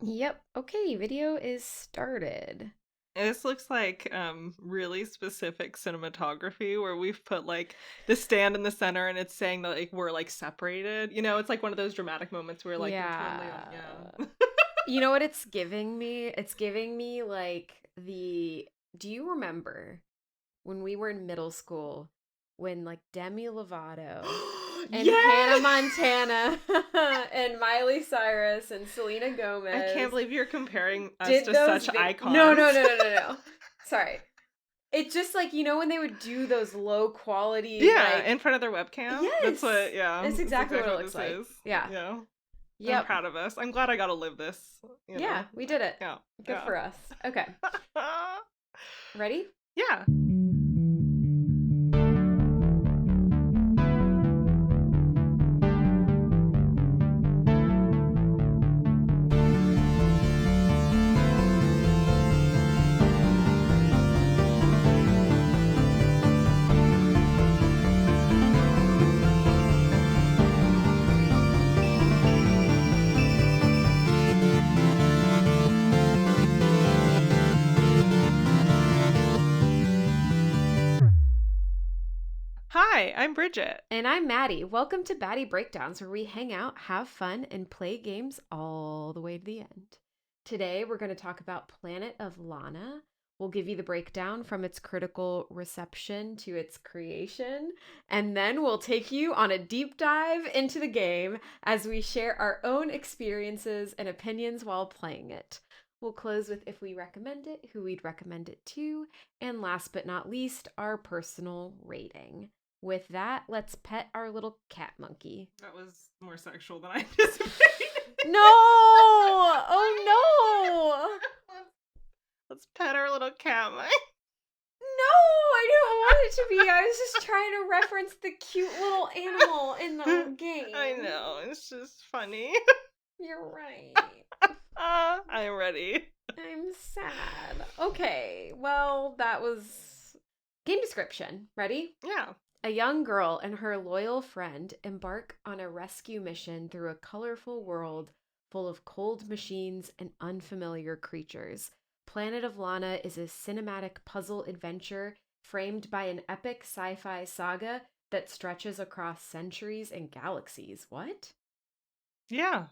Yep. Okay, video is started. This looks like really specific cinematography where we've put like the stand in the center and it's saying that like we're like separated. You know, it's like one of those dramatic moments where like you're totally on. Yeah. Yeah. You know what it's giving me? It's giving me like do you remember when we were in middle school when like Demi Lovato and Hannah Yes! Montana and Miley Cyrus and Selena I Gomez can't believe you're comparing us did to those such No, icons. no, no, no, no, no. Sorry. It's just like, when they would do those low quality, Yeah, like, in front of their webcam. yes, That's what. Yeah, that's exactly what it looks this like. is. Yeah. Yeah. I'm Yep. proud of us. I'm glad I got to live this. Yeah, we did it. Yeah. Good for us. Okay. Ready? Yeah. Hi, I'm Bridget. And I'm Maddie. Welcome to Baddy Breakdowns, where we hang out, have fun, and play games all the way to the end. Today, we're going to talk about Planet of Lana. We'll give you the breakdown from its critical reception to its creation, and then we'll take you on a deep dive into the game as we share our own experiences and opinions while playing it. We'll close with if we recommend it, who we'd recommend it to, and last but not least, our personal rating. With that, let's pet our little cat monkey. That was more sexual than I anticipated. No! Oh no! Let's pet our little cat monkey. No, I didn't want it to be. I was just trying to reference the cute little animal in the game. I know, it's just funny. You're right. I'm ready. I'm sad. Okay, well, that was game description. Ready? Yeah. A young girl and her loyal friend embark on a rescue mission through a colorful world full of cold machines and unfamiliar creatures. Planet of Lana is a cinematic puzzle adventure framed by an epic sci-fi saga that stretches across centuries and galaxies. What? Yeah.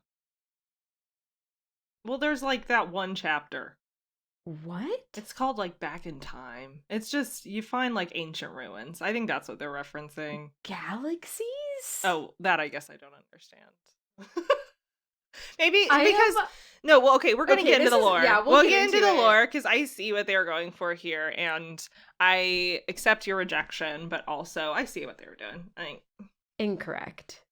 Well, there's like that one chapter. What? It's called like Back in Time. It's just you find like ancient ruins. I think that's what they're referencing. Galaxies? Oh, that I guess I don't understand. Maybe because no, well, okay, we're gonna get into the lore. Yeah, we'll get into the lore because I see what they're going for here, and I accept your rejection, but also I see what they were doing. I think incorrect.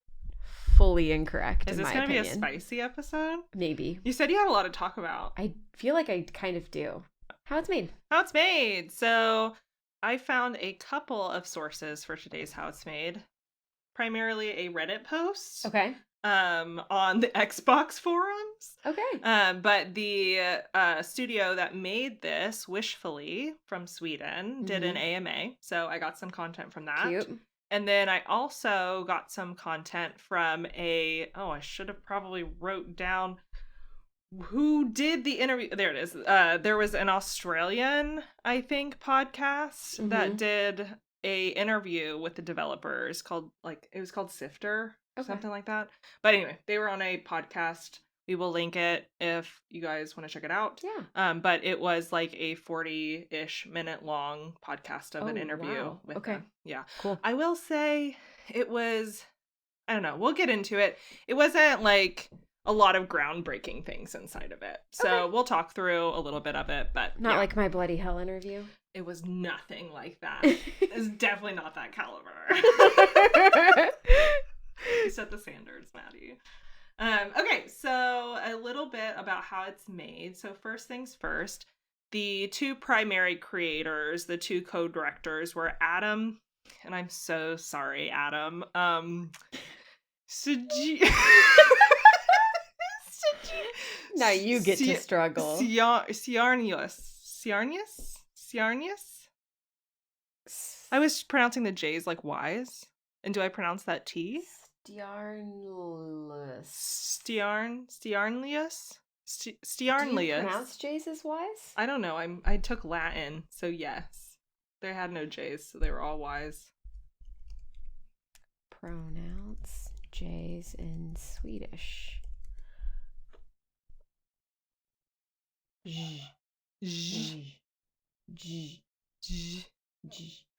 Fully incorrect. Is this going to be a spicy episode? Maybe. You said you had a lot to talk about. I feel like I kind of do. How it's made. How it's made. So I found a couple of sources for today's How It's Made. Primarily a Reddit post. Okay. On the Xbox forums. Okay. But the studio that made this, Wishfully from Sweden, did an AMA. So I got some content from that. Cute. And then I also got some content from I should have probably wrote down who did the interview. There it is. There was an Australian, I think, podcast that did a interview with the developers called Sifter, something like that. But anyway, they were on a podcast. We will link it if you guys want to check it out. Yeah. But it was like a 40-ish minute long podcast of an interview with them. Yeah. Cool. I will say it was, I don't know, we'll get into it. It wasn't like a lot of groundbreaking things inside of it. So we'll talk through a little bit of it, but not like my Bloody Hell interview. It was nothing like that. It's definitely not that caliber. You set the standards, Maddie. Okay, so a little bit about how it's made. So first things first, the two primary creators, the two co-directors were Adam, and I'm so sorry, Adam. Now you get to struggle. Siarnius. I was pronouncing the J's like Y's. And do I pronounce that T? Stiarnlius. Do you Stiarnlius. pronounce J's as Y's? I don't know. I took Latin, so yes. They had no J's, so they were all Y's. Pronounce J's in Swedish.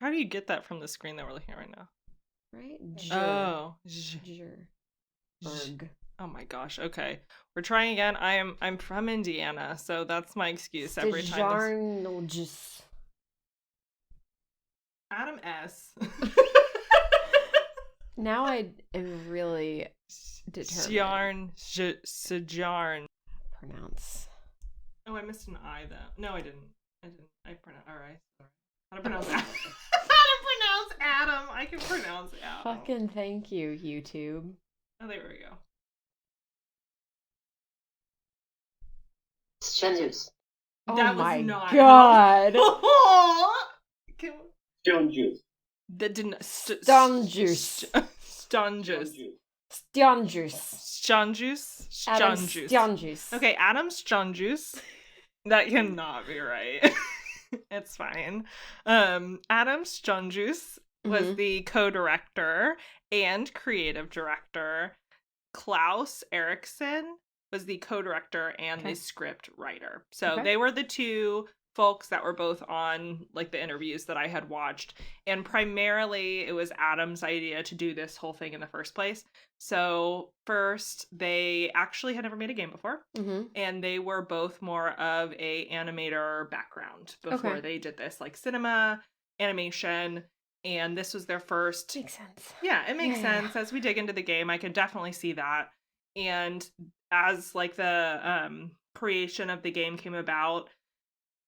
How do you get that from the screen that we're looking at right now? Right? Oh. Berg. Oh my gosh. Okay. We're trying again. I'm from Indiana, so that's my excuse every time. Adam S. Now I am really determined. Sjarn. Pronounce. Oh, I missed an I though. No, I didn't. I pronounced. All right. Sorry. How to pronounce Adam? How to pronounce Adam? I can pronounce Adam. Fucking thank you, YouTube. Oh, there we go. Strangers. Oh That was my not god. Strangers. That didn't. Stonjuice. Stonjuice. Stonjuice. Stonjuice. Okay, Adam Stonjuice. That cannot be right. It's fine. Adam Stonjuice was the co-director and creative director. Klaus Eriksson was the co-director and the script writer. So they were the two folks that were both on like the interviews that I had watched, and primarily it was Adam's idea to do this whole thing in the first place. So first, they actually had never made a game before, and they were both more of a animator background before they did this, like cinema, animation, and this was their first. Makes sense. Yeah, it makes sense. As we dig into the game, I can definitely see that. And as like the creation of the game came about,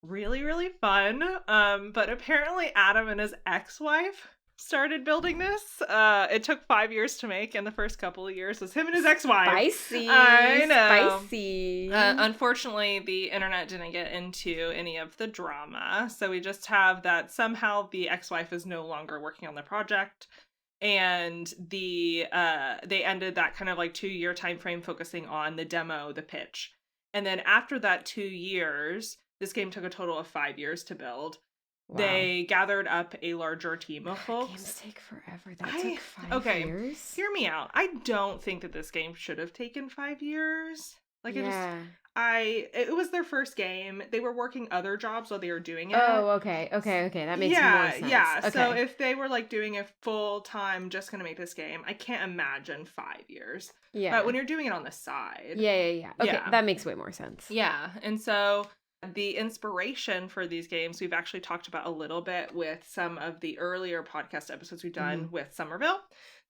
really, really fun. But apparently Adam and his ex-wife started building this. It took 5 years to make, and the first couple of years was him and his ex-wife. Spicy. I know. Spicy. Unfortunately, the internet didn't get into any of the drama, so we just have that somehow the ex-wife is no longer working on the project. And they ended that kind of like 2-year time frame focusing on the demo, the pitch. And then after that 2 years, this game took a total of 5 years to build. Wow. They gathered up a larger team of folks. Games take forever. That took 5 years. Hear me out. I don't think that this game should have taken 5 years. Like it was their first game. They were working other jobs while they were doing it. Oh, okay. That makes more sense. Yeah. Okay. So if they were like doing it full time, just gonna make this game, I can't imagine 5 years. Yeah. But when you're doing it on the side. Yeah. Okay, that makes way more sense. Yeah. And so the inspiration for these games, we've actually talked about a little bit with some of the earlier podcast episodes we've done with Somerville.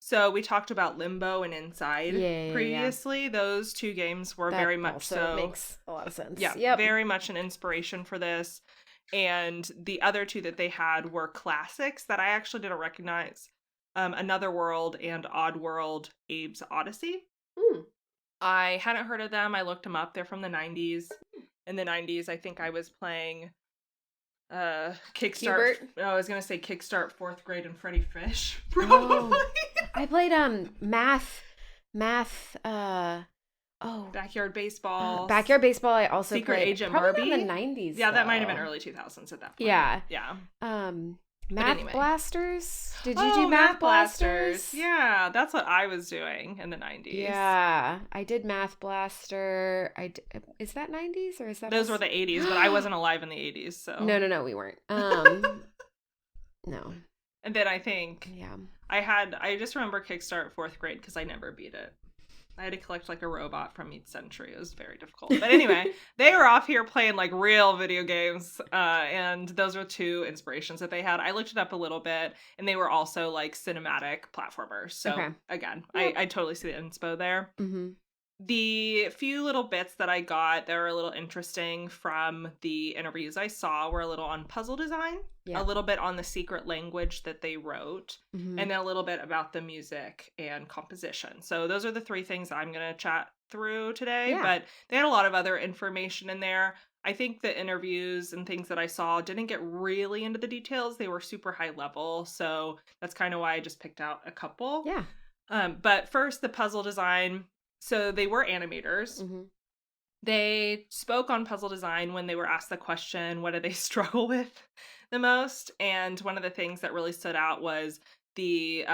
So we talked about Limbo and Inside previously. Those two games were very much so. Makes a lot of sense. Yeah, very much an inspiration for this. And the other two that they had were classics that I actually didn't recognize. Another World and Oddworld Abe's Odyssey. I hadn't heard of them. I looked them up. They're from the 90s. In the 90s, I think I was playing Kickstart. I was gonna say Kickstart 4th Grade and Freddy Fish. Probably. I played math. Backyard Baseball. Backyard Baseball. I also Secret played Agent probably Barbie in the 90s. Yeah, that might have been early 2000s at that point. Yeah. Math anyway. Blasters? Did you do Math Blasters? Yeah, that's what I was doing in the 90s. Yeah, I did Math Blaster. Is that 90s or is that? Those were the 80s, but I wasn't alive in the 80s, so. No, we weren't. No. And then I think yeah, I just remember Kickstart 4th Grade because I never beat it. I had to collect like a robot from each century. It was very difficult. But anyway, they were off here playing like real video games. And those were two inspirations that they had. I looked it up a little bit, and they were also like cinematic platformers. So again, I totally see the inspo there. The few little bits that I got that were a little interesting from the interviews I saw were a little on puzzle design, a little bit on the secret language that they wrote, and then a little bit about the music and composition. So those are the 3 things I'm going to chat through today, but they had a lot of other information in there. I think the interviews and things that I saw didn't get really into the details. They were super high level, so that's kind of why I just picked out a couple. Yeah. But first, the puzzle design. So they were animators. They spoke on puzzle design when they were asked the question, what do they struggle with the most? And one of the things that really stood out was the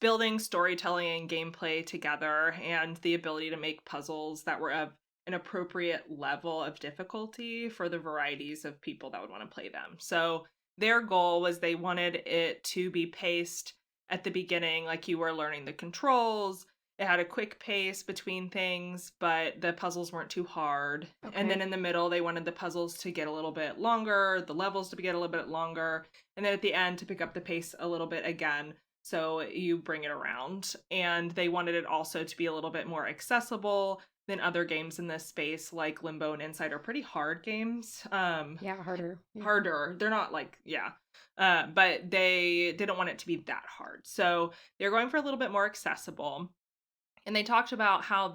building storytelling and gameplay together, and the ability to make puzzles that were of an appropriate level of difficulty for the varieties of people that would want to play them. So their goal was they wanted it to be paced at the beginning like you were learning the controls. It had a quick pace between things, but the puzzles weren't too hard. Okay. And then in the middle, they wanted the puzzles to get a little bit longer, the levels to get a little bit longer, and then at the end to pick up the pace a little bit again, so you bring it around. And they wanted it also to be a little bit more accessible than other games in this space, like Limbo and Inside are pretty hard games. Harder. Yeah. Harder. They're not like, but they didn't want it to be that hard. So they're going for a little bit more accessible. And they talked about how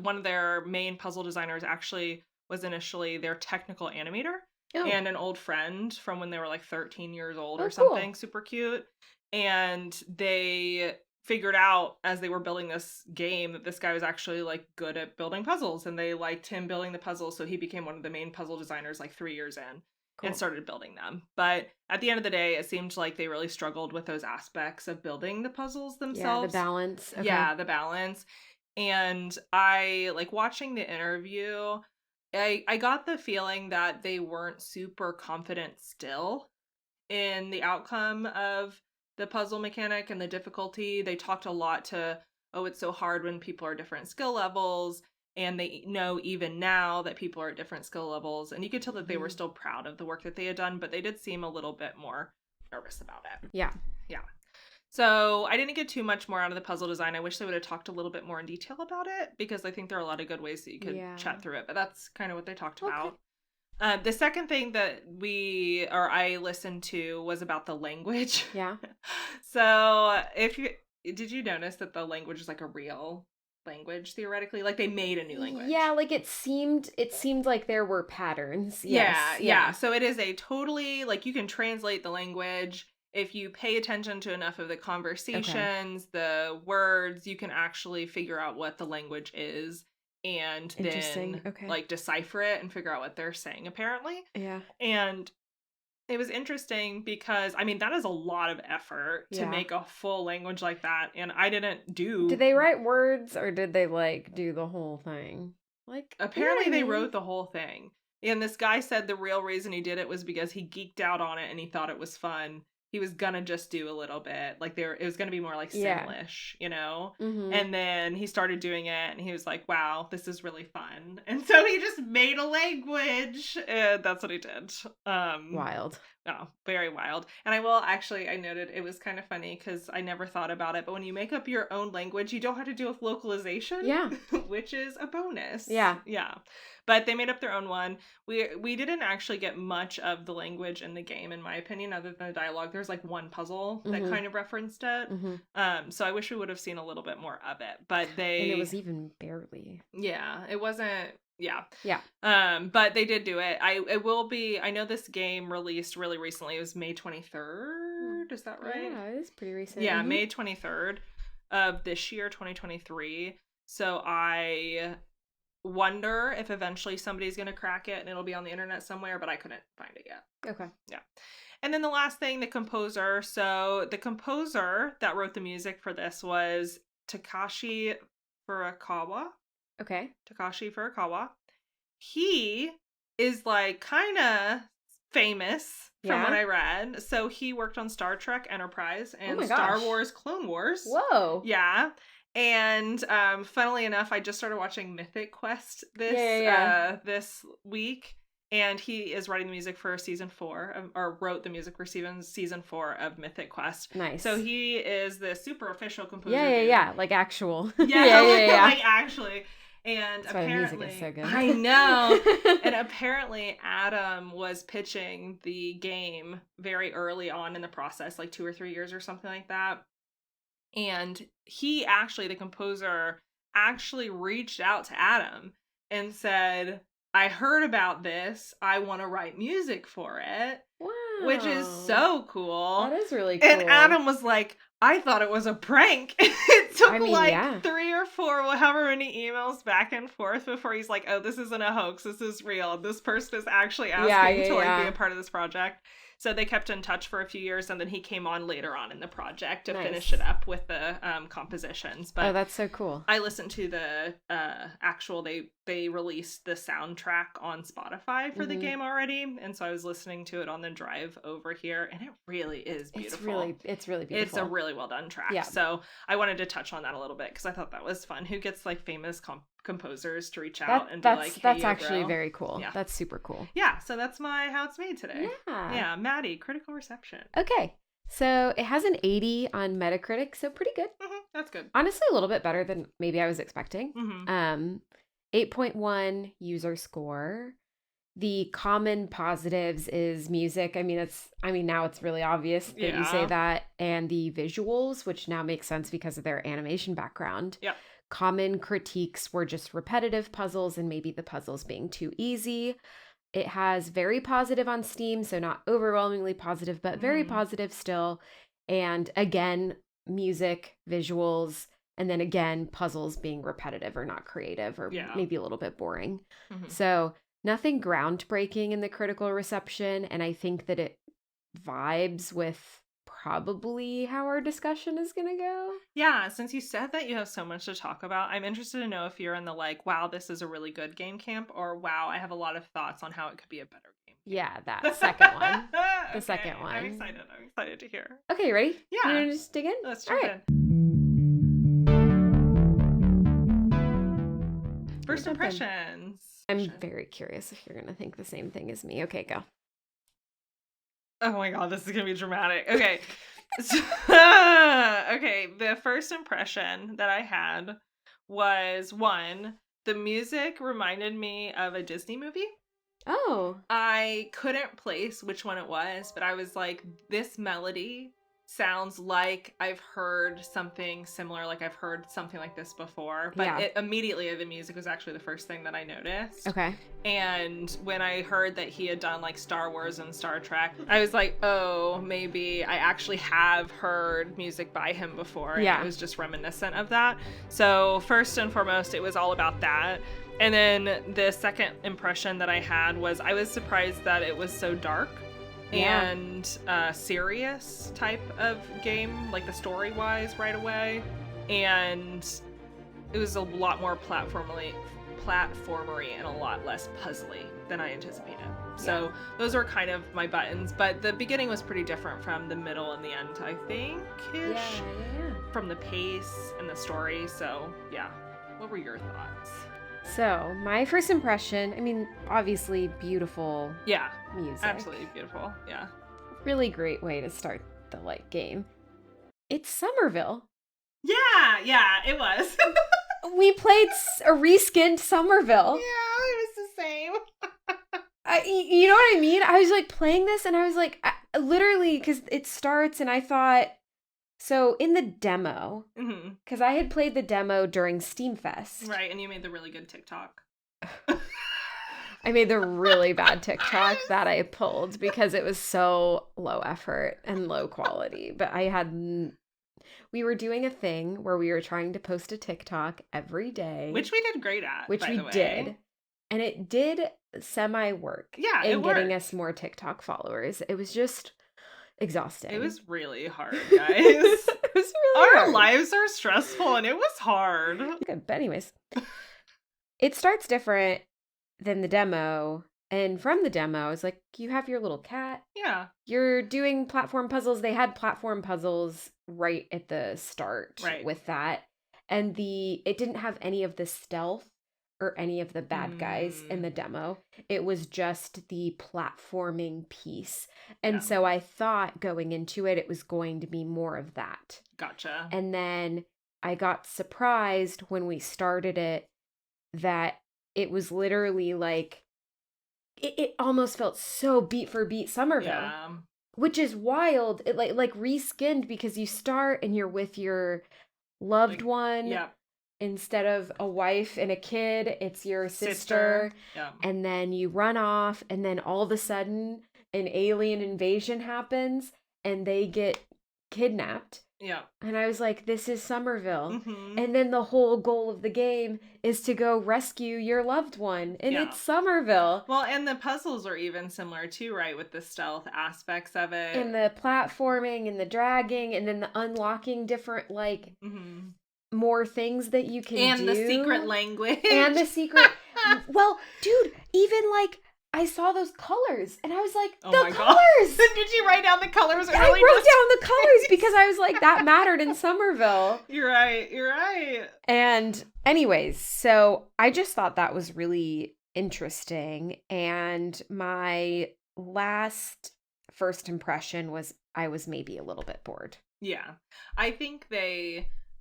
one of their main puzzle designers actually was initially their technical animator and an old friend from when they were like 13 years old or something. Cool. Super cute. And they figured out as they were building this game that this guy was actually like good at building puzzles, and they liked him building the puzzles, so he became one of the main puzzle designers like 3 years in. Cool. And started building them. But at the end of the day, it seemed like they really struggled with those aspects of building the puzzles themselves. Yeah, the balance. Okay. Yeah, the balance. And I, like, watching the interview, I got the feeling that they weren't super confident still in the outcome of the puzzle mechanic and the difficulty. They talked a lot to, it's so hard when people are different skill levels. And they know even now that people are at different skill levels. And you could tell that they were still proud of the work that they had done, but they did seem a little bit more nervous about it. Yeah. Yeah. So I didn't get too much more out of the puzzle design. I wish they would have talked a little bit more in detail about it, because I think there are a lot of good ways that you could chat through it. But that's kind of what they talked about. The second thing that I listened to was about the language. Yeah. So did you notice that the language is like a real language theoretically? Like they made a new language. Yeah, like it seemed like there were patterns. Yes. Yeah. So it is a totally, like, you can translate the language. If you pay attention to enough of the conversations, the words, you can actually figure out what the language is, and then like decipher it and figure out what they're saying, apparently. Yeah. And it was interesting because, I mean, that is a lot of effort to make a full language like that. And I didn't do... Did they write words, or did they, like, do the whole thing? Like, apparently they wrote the whole thing. And this guy said the real reason he did it was because he geeked out on it and he thought it was fun. He was gonna just do a little bit. Like, it was gonna be more like Simlish, you know? Mm-hmm. And then he started doing it and he was like, wow, this is really fun. And so he just made a language. And that's what he did. Wild. Oh, very wild. And I noted it was kind of funny because I never thought about it, but when you make up your own language, you don't have to deal with localization. Yeah. Which is a bonus. Yeah. Yeah. But they made up their own one. We didn't actually get much of the language in the game, in my opinion, other than the dialogue. There's like one puzzle that kind of referenced it. Mm-hmm. So I wish we would have seen a little bit more of it. But and it was even barely. Yeah. It wasn't... Yeah. But they did do it. I know this game released really recently. It was May 23rd. Is that right? Yeah, it is pretty recent. Yeah, mm-hmm. May 23rd of this year, 2023. So I wonder if eventually somebody's going to crack it and it'll be on the internet somewhere, but I couldn't find it yet. Okay. Yeah. And then the last thing, the composer. So the composer that wrote the music for this was Takashi Furukawa. Okay. Takashi Furukawa. He is like kind of famous from what I read. So he worked on Star Trek Enterprise and Star Wars Clone Wars. Whoa. Yeah. And funnily enough, I just started watching Mythic Quest this week. And he is writing the music for season 4, or wrote the music for season 4 of Mythic Quest. Nice. So he is the super official composer. Yeah, like actual. Yeah, like actually. And that's apparently, why the music is so good. I know. And apparently, Adam was pitching the game very early on in the process, like 2 or 3 years or something like that. And he actually, the composer, actually reached out to Adam and said, I heard about this. I want to write music for it. Wow. Which is so cool. That is really cool. And Adam was like, I thought it was a prank. It It took 3 or 4, however many emails back and forth before he's like, oh, this isn't a hoax. This is real. This person is actually asking to be a part of this project. So they kept in touch for a few years, and then he came on later on in the project to finish it up with the compositions. But that's so cool. I listened to the they released the soundtrack on Spotify for the game already, and so I was listening to it on the drive over here, and it really is beautiful. It's really beautiful. It's a really well done track. Yeah. So I wanted to touch on that a little bit because I thought that was fun. Who gets like famous composers to reach out and be like, hey, that's actually very cool. Yeah. That's super cool. Yeah, so that's how it's made today. Yeah, Maddie, critical reception. Okay, so it has an 80 on Metacritic, so pretty good. That's good. Honestly, a little bit better than maybe I was expecting. 8.1 user score. The common positives is music. I mean, now it's really obvious that you say that, and the visuals, which now makes sense because of their animation background. Yep. Common critiques were just repetitive puzzles and maybe the puzzles being too easy. It has very positive on Steam, so not overwhelmingly positive, but very positive still. And again, music, visuals, and then again, puzzles being repetitive or not creative or maybe a little bit boring. So nothing groundbreaking in the critical reception. And I think that it vibes with probably how our discussion is going to go. Yeah, since you said that you have so much to talk about, I'm interested to know if you're in the like, wow, this is a really good game camp, or wow, I have a lot of thoughts on how it could be a better game. Yeah, that second one. The second one. I'm excited to hear. Okay, you ready? Yeah. You want to just dig in? Let's jump in. First impressions. I'm very curious if you're going to think the same thing as me. Okay, go. Oh my god, this is going to be dramatic. Okay. Okay, the first impression that I had was, one, the music reminded me of a Disney movie. Oh. I couldn't place which one it was, but I was like, this melody sounds like I've heard something similar, like I've heard something like this before. But immediately the music was actually the first thing that I noticed. Okay. And when I heard that he had done like Star Wars and Star Trek, I was like, oh, maybe I actually have heard music by him before. And it was just reminiscent of that. So first and foremost, it was all about that. And then the second impression that I had was I was surprised that it was so dark. And serious type of game, like the story-wise right away. And it was a lot more platformery and a lot less puzzly than I anticipated. So those are kind of my buttons. But the beginning was pretty different from the middle and the end, I think-ish. Yeah. From the pace and the story. So, yeah. What were your thoughts? So, my first impression, I mean, obviously beautiful music. Absolutely beautiful, yeah. Really great way to start the, game. It's Somerville. Yeah, it was. We played a reskinned Somerville. Yeah, it was the same. You know what I mean? I was, playing this, and I was, literally, because it starts, and I thought... So in the demo, because I had played the demo during Steam Fest. Right, and you made the really good TikTok. I made the really bad TikTok that I pulled because it was so low effort and low quality. But we were doing a thing where we were trying to post a TikTok every day. Which we did great at, Which we did. And it did semi-work. Yeah, in getting us more TikTok followers. It was just... exhausting. It was really hard, guys. It was really Our hard. lives are stressful and it was hard. Good, but anyways. It starts different than the demo. And from the demo, it's like, you have your little cat. Yeah. You're doing platform puzzles. They had platform puzzles right at the start with that. And it didn't have any of the stealth or any of the bad guys in the demo. It was just the platforming piece. And so I thought going into it, it was going to be more of that. Gotcha. And then I got surprised when we started it that it was literally like, it almost felt so beat for beat Somerville. Yeah. Which is wild. It like reskinned because you start and you're with your loved one. Yeah. Instead of a wife and a kid, it's your sister. Yeah. And then you run off, and then all of a sudden, an alien invasion happens, and they get kidnapped. Yeah. And I was like, this is Somerville. Mm-hmm. And then the whole goal of the game is to go rescue your loved one. And it's Somerville. Well, and the puzzles are even similar too, right? With the stealth aspects of it. And the platforming and the dragging and then the unlocking different, like, more things that you can do. And the secret language. And the secret. Well, dude, even like, I saw those colors and I was like, oh the colors! Did you write down the colors? I wrote down the colors because I was like, that mattered in Somerville. You're right. And anyways, so I just thought that was really interesting. And my first impression was I was maybe a little bit bored. Yeah. I think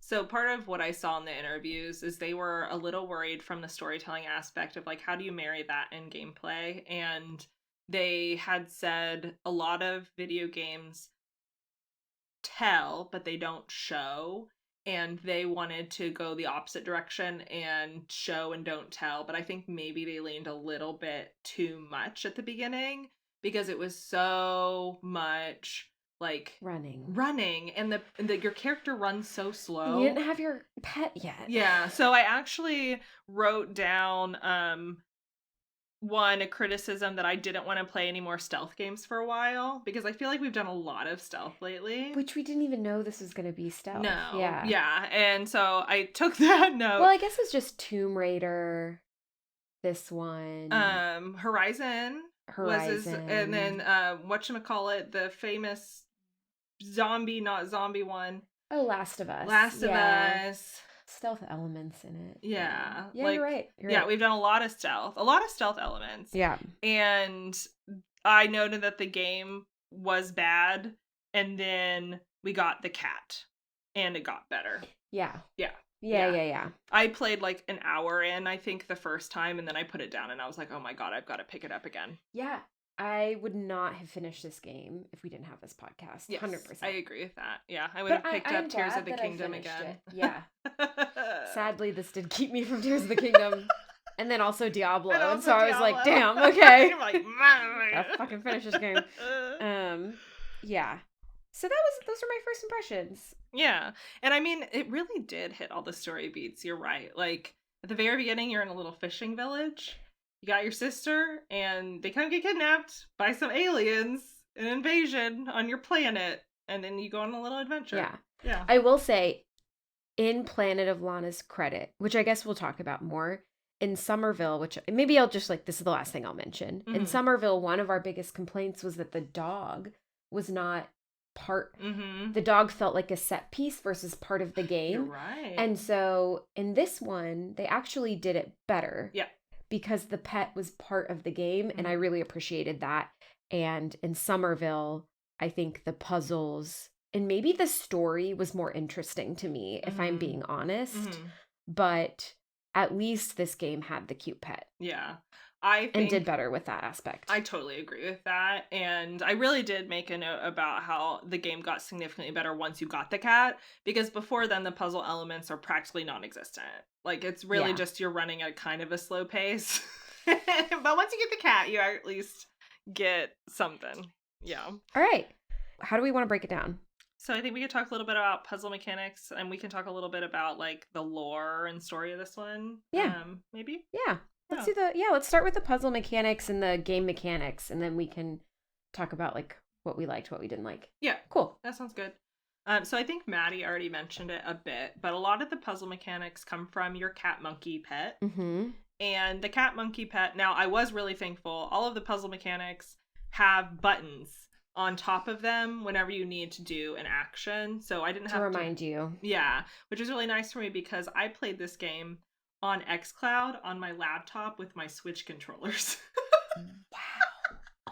so part of what I saw in the interviews is they were a little worried from the storytelling aspect of like, how do you marry that in gameplay? And they had said a lot of video games tell, but they don't show. And they wanted to go the opposite direction and show and don't tell. But I think maybe they leaned a little bit too much at the beginning because it was so much like running and your character runs so slow. You didn't have your pet yet. Yeah, so I actually wrote down a criticism that I didn't want to play any more stealth games for a while because I feel like we've done a lot of stealth lately, which we didn't even know this was going to be stealth. No. Yeah, and so I took that note. Well, I guess it's just Tomb Raider, this one, Horizon. And then whatchamacallit, the famous not zombie one. Oh, Last of Us. Last of Us. Stealth elements in it. Yeah. Yeah, like, you're right. We've done a lot of stealth elements. Yeah. And I noted that the game was bad, and then we got the cat, and it got better. Yeah. Yeah. I played like an hour in, I think, the first time, and then I put it down, and I was like, oh my god, I've got to pick it up again. Yeah. I would not have finished this game if we didn't have this podcast. Yes, 100%. I agree with that. Yeah, I would have picked up Tears of the Kingdom again. Yeah. Sadly, this did keep me from Tears of the Kingdom. And then also Diablo. And so I was like, damn, okay. I'll fucking finish this game. Yeah. So those are my first impressions. Yeah. And I mean, it really did hit all the story beats. You're right. Like, at the very beginning, you're in a little fishing village. You got your sister, and they kind of get kidnapped by some aliens, an invasion on your planet, and then you go on a little adventure. Yeah. I will say, in Planet of Lana's credit, which I guess we'll talk about more, in Somerville, which maybe I'll just this is the last thing I'll mention. Mm-hmm. In Somerville, one of our biggest complaints was that the dog was not part. Mm-hmm. The dog felt like a set piece versus part of the game. You're right. And so in this one, they actually did it better. Yeah. Because the pet was part of the game, and I really appreciated that. And in Somerville, I think the puzzles and maybe the story was more interesting to me, if I'm being honest. Mm-hmm. But at least this game had the cute pet. Yeah. And did better with that aspect. I totally agree with that. And I really did make a note about how the game got significantly better once you got the cat, because before then the puzzle elements are practically non-existent. Like, it's really just you're running at kind of a slow pace. But once you get the cat, you at least get something. Yeah. All right. How do we want to break it down? So I think we could talk a little bit about puzzle mechanics, and we can talk a little bit about like the lore and story of this one. Yeah. Maybe? Yeah. Let's start with the puzzle mechanics and the game mechanics, and then we can talk about like what we liked, what we didn't like. Yeah. Cool. That sounds good. So I think Maddie already mentioned it a bit, but a lot of the puzzle mechanics come from your cat monkey pet. Mm-hmm. And the cat monkey pet, now I was really thankful, all of the puzzle mechanics have buttons on top of them whenever you need to do an action. So I didn't have to remind you. Yeah, which is really nice for me because I played this game on xCloud on my laptop with my Switch controllers. Wow.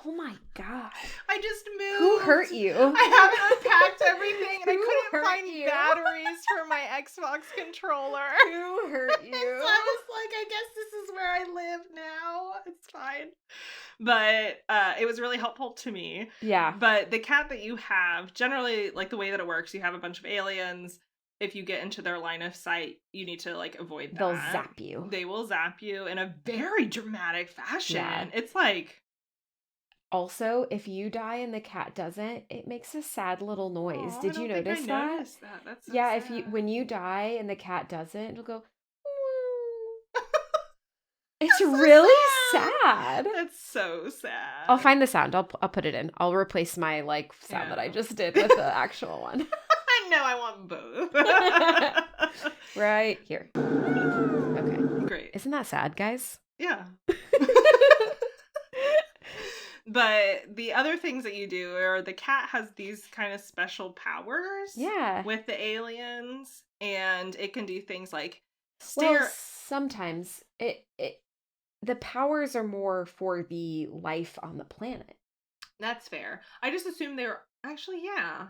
Oh my god. I just moved. Who hurt you? I haven't unpacked everything, and I couldn't find batteries for my Xbox controller. Who hurt you? So I was like, I guess this is where I live now. It's fine. But it was really helpful to me. Yeah. But the cat that you have, generally, like the way that it works, you have a bunch of aliens. If you get into their line of sight, you need to like avoid that. They'll zap you. They will zap you in a very dramatic fashion. Yeah. It's like Also, if you die and the cat doesn't, it makes a sad little noise. Oh, I Did you don't think I notice that? noticed that. That's so Yeah, sad. when you die and the cat doesn't, it'll go. That's It's so really sad. sad. That's so sad. I'll find the sound. I'll put it in. I'll replace my like sound that I just did with the actual one. No, I want both. Right here. Okay. Great. Isn't that sad, guys? Yeah. But the other things that you do are the cat has these kind of special powers Yeah. with the aliens, and it can do things like Well, sometimes the powers are more for the life on the planet. That's fair. I just assumed they were actually, yeah.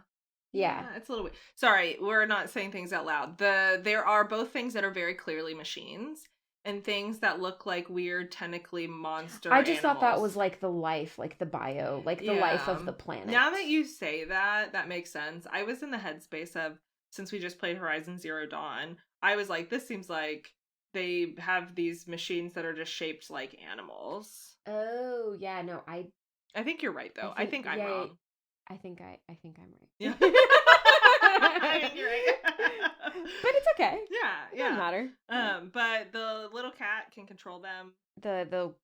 Yeah. It's a little weird. Sorry, we're not saying things out loud. There are both things that are very clearly machines and things that look like weird tentacly monster I just thought that animals. was like the life, like the bio, like the life of the planet. Now that you say that, that makes sense. I was in the headspace of, since we just played Horizon Zero Dawn, I was like, this seems like they have these machines that are just shaped like animals. Oh, yeah, no, I think you're right though. I think I'm wrong. I think I'm right. Yeah. I think you're right. But it's okay. Yeah, It doesn't matter. But the little cat can control them. The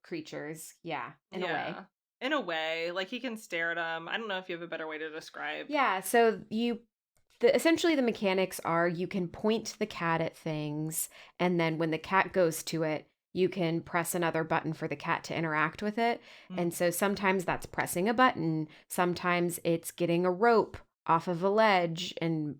creatures, yeah, in a way. In a way, like he can stare at them. I don't know if you have a better way to describe. Yeah, so essentially the mechanics are you can point the cat at things, and then when the cat goes to it, you can press another button for the cat to interact with it. And so sometimes that's pressing a button. Sometimes it's getting a rope off of a ledge and,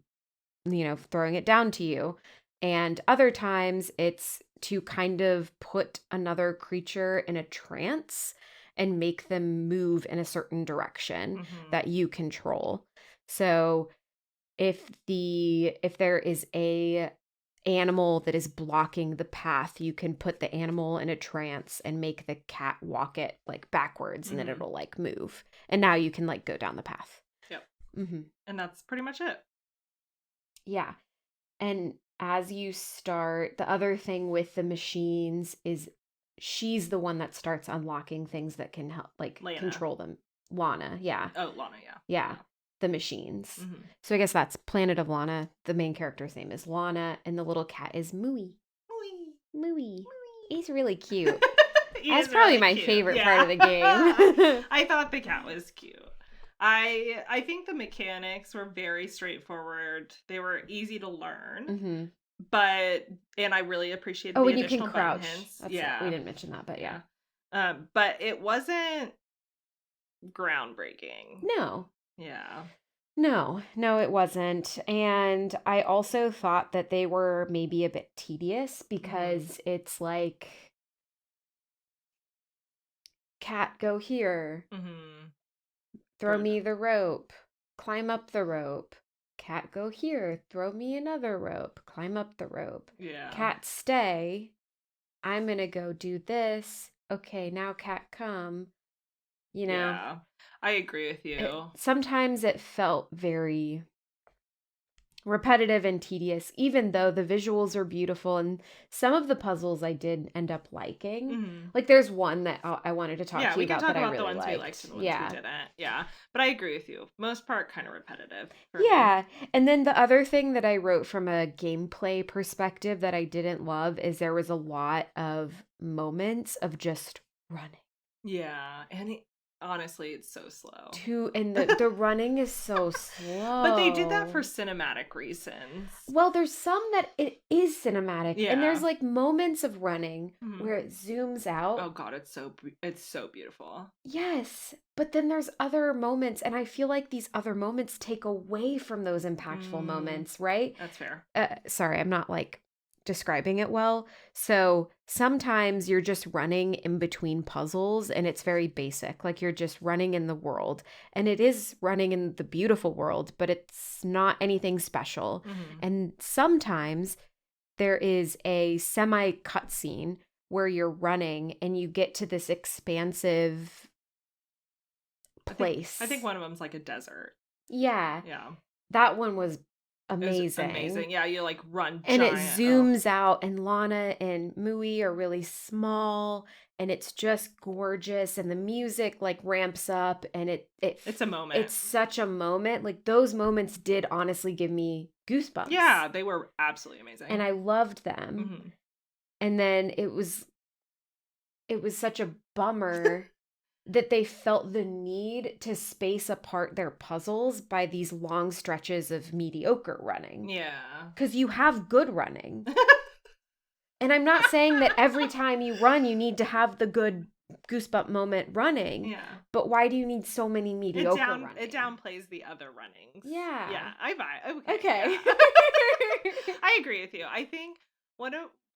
throwing it down to you. And other times it's to kind of put another creature in a trance and make them move in a certain direction that you control. So if there is a animal that is blocking the path, you can put the animal in a trance and make the cat walk it like backwards, and then it'll like move, and now you can like go down the path. Yep. And that's pretty much it. Yeah. And as you start, the other thing with the machines is she's the one that starts unlocking things that can help like control them. Lana, yeah. Oh, Lana, yeah. The machines. So I guess that's Planet of Lana. The main character's name is Lana, and the little cat is Mooey. Mooey. He's really cute. That's probably my favorite part of the game. I thought the cat was cute. I think the mechanics were very straightforward. They were easy to learn. And I really appreciated the additional you can crouch. Hints. We didn't mention that, but yeah. But it wasn't groundbreaking. No. Yeah. No, it wasn't. And I also thought that they were maybe a bit tedious because it's like, cat, go here. Throw me the rope. Climb up the rope. Cat, go here. Throw me another rope. Climb up the rope. Yeah. Cat, stay. I'm going to go do this. Okay, now cat, come. Yeah, I agree with you. Sometimes it felt very repetitive and tedious, even though the visuals are beautiful, and some of the puzzles I did end up liking. Like there's one that I wanted to talk to you about that I really liked. Yeah, we can talk about the ones we liked and the ones we didn't. Yeah, but I agree with you. Most part, kind of repetitive. Yeah, and then the other thing that I wrote from a gameplay perspective that I didn't love is there was a lot of moments of just running. Yeah, and honestly, it's so slow. And the running is so slow. But they did that for cinematic reasons. Well, there's some that it is cinematic. Yeah. And there's like moments of running where it zooms out. Oh God, it's so beautiful. Yes. But then there's other moments, and I feel like these other moments take away from those impactful moments, right? That's fair. Sorry, I'm not like describing it well. So sometimes you're just running in between puzzles and it's very basic. Like you're just running in the world, and it is running in the beautiful world, but it's not anything special. And sometimes there is a semi cutscene where you're running and you get to this expansive place. I think one of them's like a desert. Yeah. Yeah. That one was amazing. Yeah, you like run And it giant. Oh. zooms out, and Lana and Mui are really small, and it's just gorgeous. And the music like ramps up, and It's a moment. it's such a moment. Like those moments did honestly give me goosebumps. Yeah, they were absolutely amazing. And I loved them. Mm-hmm. And then it was such a bummer that they felt the need to space apart their puzzles by these long stretches of mediocre running. Yeah. Because you have good running. And I'm not saying that every time you run, you need to have the good goosebump moment running. Yeah. But why do you need so many mediocre running? It downplays the other runnings. Yeah. Yeah, I buy. Okay. Yeah. I agree with you. I think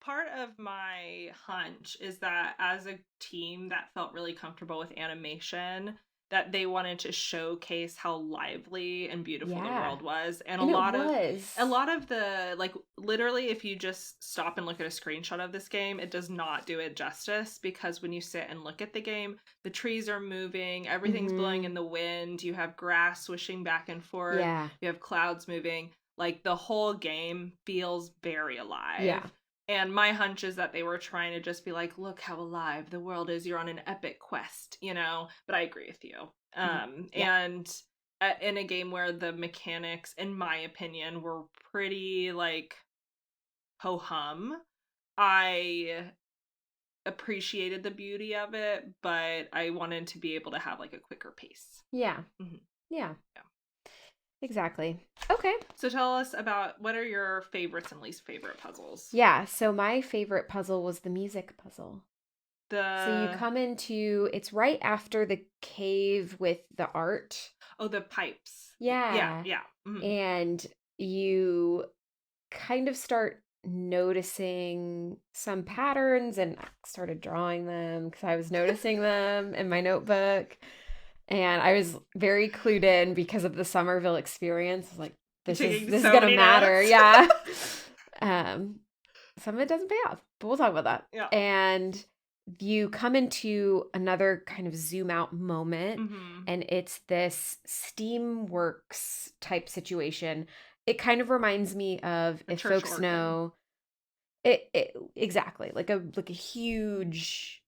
part of my hunch is that as a team that felt really comfortable with animation, that they wanted to showcase how lively and beautiful the world was. And a lot of the, like, literally, if you just stop and look at a screenshot of this game, it does not do it justice, because when you sit and look at the game, the trees are moving, everything's blowing in the wind, you have grass swishing back and forth, you have clouds moving, like the whole game feels very alive. Yeah. And my hunch is that they were trying to just be like, look how alive the world is. You're on an epic quest, you know? But I agree with you. And in a game where the mechanics, in my opinion, were pretty, like, ho-hum, I appreciated the beauty of it, but I wanted to be able to have, like, a quicker pace. Yeah. Mm-hmm. Yeah. Exactly. Okay. So tell us about, what are your favorites and least favorite puzzles? Yeah. So my favorite puzzle was the music puzzle. So you come into, it's right after the cave with the art. Oh, the pipes. Yeah. Yeah. Mm-hmm. And you kind of start noticing some patterns, and I started drawing them because I was noticing them in my notebook. And I was very clued in because of the Somerville experience. I was like, this is gonna matter. Yeah. Some of it doesn't pay off, but we'll talk about that. Yeah. And you come into another kind of zoom out moment, and it's this Steamworks type situation. It kind of reminds me of, if folks organ. Know, it exactly like a huge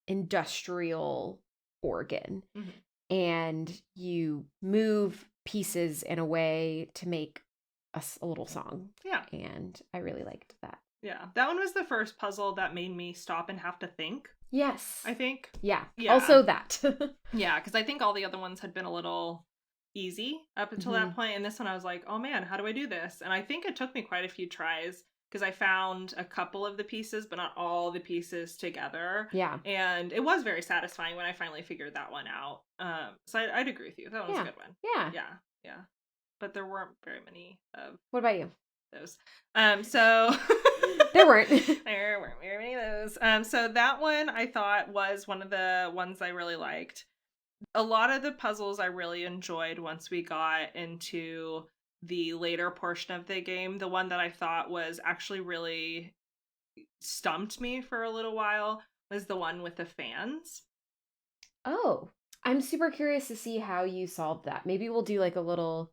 industrial organ. And you move pieces in a way to make a little song. Yeah. And I really liked that. Yeah. That one was the first puzzle that made me stop and have to think. Yes. I think. Yeah. Also that. Yeah, because I think all the other ones had been a little easy up until that point. And this one I was like, oh man, how do I do this? And I think it took me quite a few tries, because I found a couple of the pieces, but not all the pieces together. Yeah. And it was very satisfying when I finally figured that one out. So I'd agree with you. That was a good one. Yeah. Yeah. But there weren't very many of. What about you? Those. So there weren't very many of those. So that one I thought was one of the ones I really liked. A lot of the puzzles I really enjoyed once we got into the later portion of the game. The one that I thought was actually really stumped me for a little while was the one with the fans. Oh, I'm super curious to see how you solved that. Maybe we'll do like a little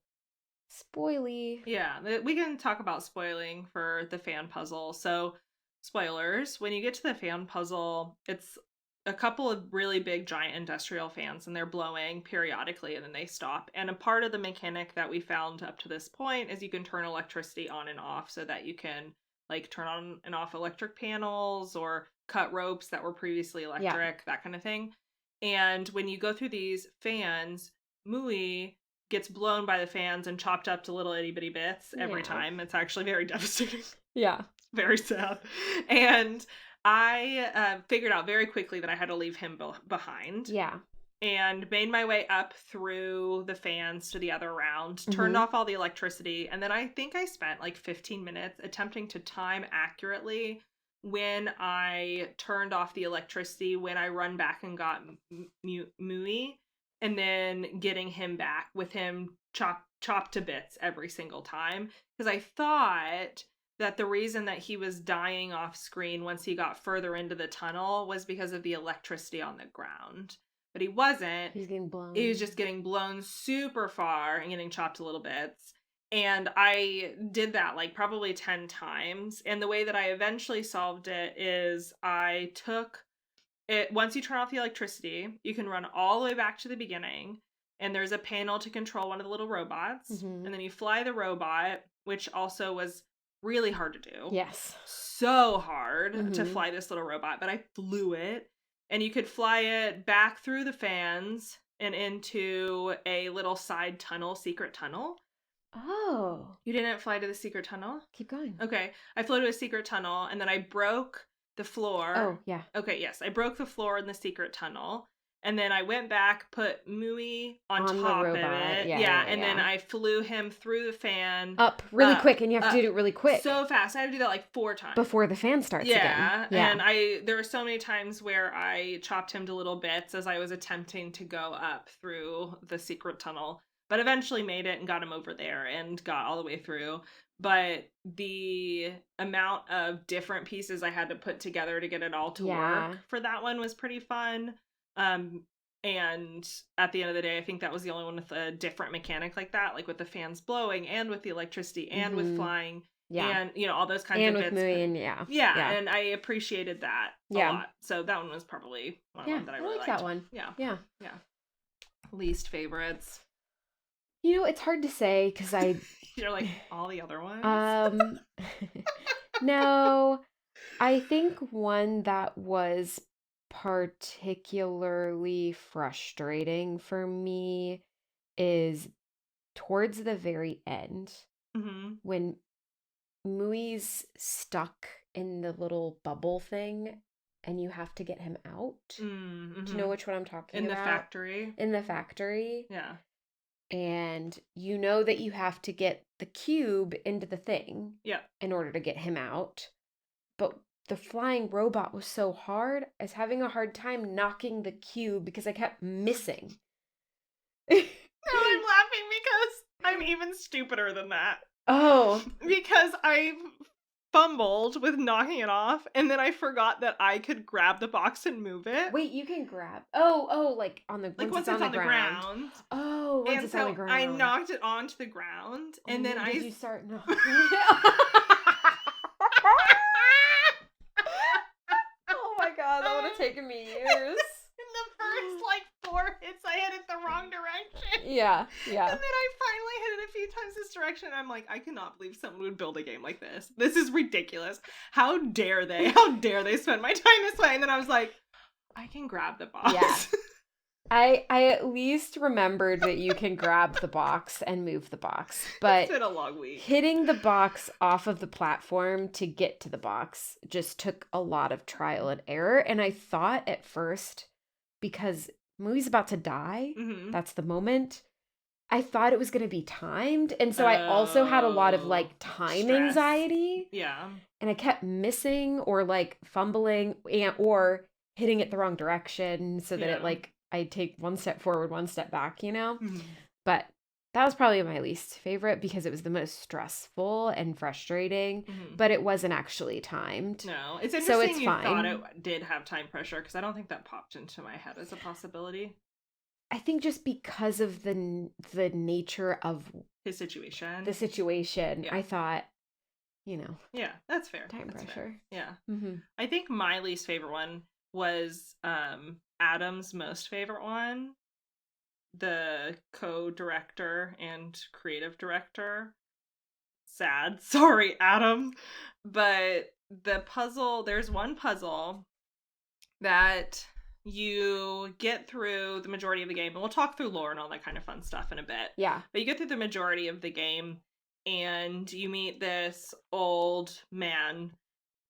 spoily. Yeah, we can talk about spoiling for the fan puzzle. So, spoilers, when you get to the fan puzzle, it's a couple of really big giant industrial fans, and they're blowing periodically and then they stop. And a part of the mechanic that we found up to this point is you can turn electricity on and off, so that you can like turn on and off electric panels or cut ropes that were previously electric, that kind of thing. And when you go through these fans, Mui gets blown by the fans and chopped up to little itty bitty bits every time. It's actually very devastating. Yeah. Very sad. And I figured out very quickly that I had to leave him behind. Yeah. And made my way up through the fans to the other round, turned off all the electricity, and then I think I spent like 15 minutes attempting to time accurately when I turned off the electricity, when I run back and got Mui, and then getting him back with him chopped to bits every single time. Because I thought that the reason that he was dying off screen once he got further into the tunnel was because of the electricity on the ground. But he wasn't. He's getting blown. He was just getting blown super far and getting chopped to little bits. And I did that like probably 10 times. And the way that I eventually solved it is I took it, once you turn off the electricity, you can run all the way back to the beginning. And there's a panel to control one of the little robots. Mm-hmm. And then you fly the robot, which also was really hard to do. Yes. So hard to Mm-hmm. fly this little robot, but I flew it. And you could fly it back through the fans and into a little side tunnel, secret tunnel. Oh. You didn't fly to the secret tunnel? Keep going. Okay. I flew to a secret tunnel and then I broke the floor. Oh, yeah. Okay, yes. I broke the floor in the secret tunnel. And then I went back, put Mui on the top robot. of it. Yeah, and then I flew him through the fan. Up really quick, and you have to do it really quick. So fast. I had to do that like 4 times. Before the fan starts again. Yeah, and there were so many times where I chopped him to little bits as I was attempting to go up through the secret tunnel. But eventually made it and got him over there and got all the way through. But the amount of different pieces I had to put together to get it all to work for that one was pretty fun. And at the end of the day, I think that was the only one with a different mechanic like that, like with the fans blowing and with the electricity and with flying. Yeah. And, all those kinds of bits. And with Mui, and yeah. And I appreciated that a lot. So that one was probably one of them that I really liked. That one. Yeah. Least favorites. It's hard to say because You're like, all the other ones? No, I think one that was particularly frustrating for me is towards the very end when Mui's stuck in the little bubble thing and you have to get him out. Do you know which one I'm talking about? In the factory. In the factory. Yeah. And you know that you have to get the cube into the thing in order to get him out. But the flying robot was so hard, I was having a hard time knocking the cube because I kept missing. No, I'm laughing because I'm even stupider than that. Oh. Because I fumbled with knocking it off, and then I forgot that I could grab the box and move it. Wait, you can grab? Oh, like on the once it's on the ground. Oh, once it's on the ground. I knocked it onto the ground, and then did you start knocking? Oh my god, that would have taken me years. In the first 4 hits, I hit it the wrong direction. Yeah. And then I finally hit it a few times this direction, and I'm like, I cannot believe someone would build a game like this. This is ridiculous. How dare they? How dare they spend my time this way? And then I was like, I can grab the box. Yeah. I at least remembered that you can grab the box and move the box, but it's been a long week. Hitting the box off of the platform to get to the box just took a lot of trial and error. And I thought at first, because Mui's about to die, that's the moment, I thought it was going to be timed. And so I also had a lot of time stress. Anxiety. Yeah. And I kept missing or fumbling or hitting it the wrong direction so that it I take one step forward, one step back, But that was probably my least favorite because it was the most stressful and frustrating, but it wasn't actually timed. No, it's interesting so it's fine. Thought it did have time pressure because I don't think that popped into my head as a possibility. I think just because of the nature of his situation. The situation, I thought, Yeah, that's fair. Time that's pressure. Fair. Yeah. I think my least favorite one was Adam's most favorite one, the co-director and creative director. Sad. Sorry, Adam. But there's one puzzle that you get through the majority of the game, and we'll talk through lore and all that kind of fun stuff in a bit. Yeah. But you get through the majority of the game, and you meet this old man,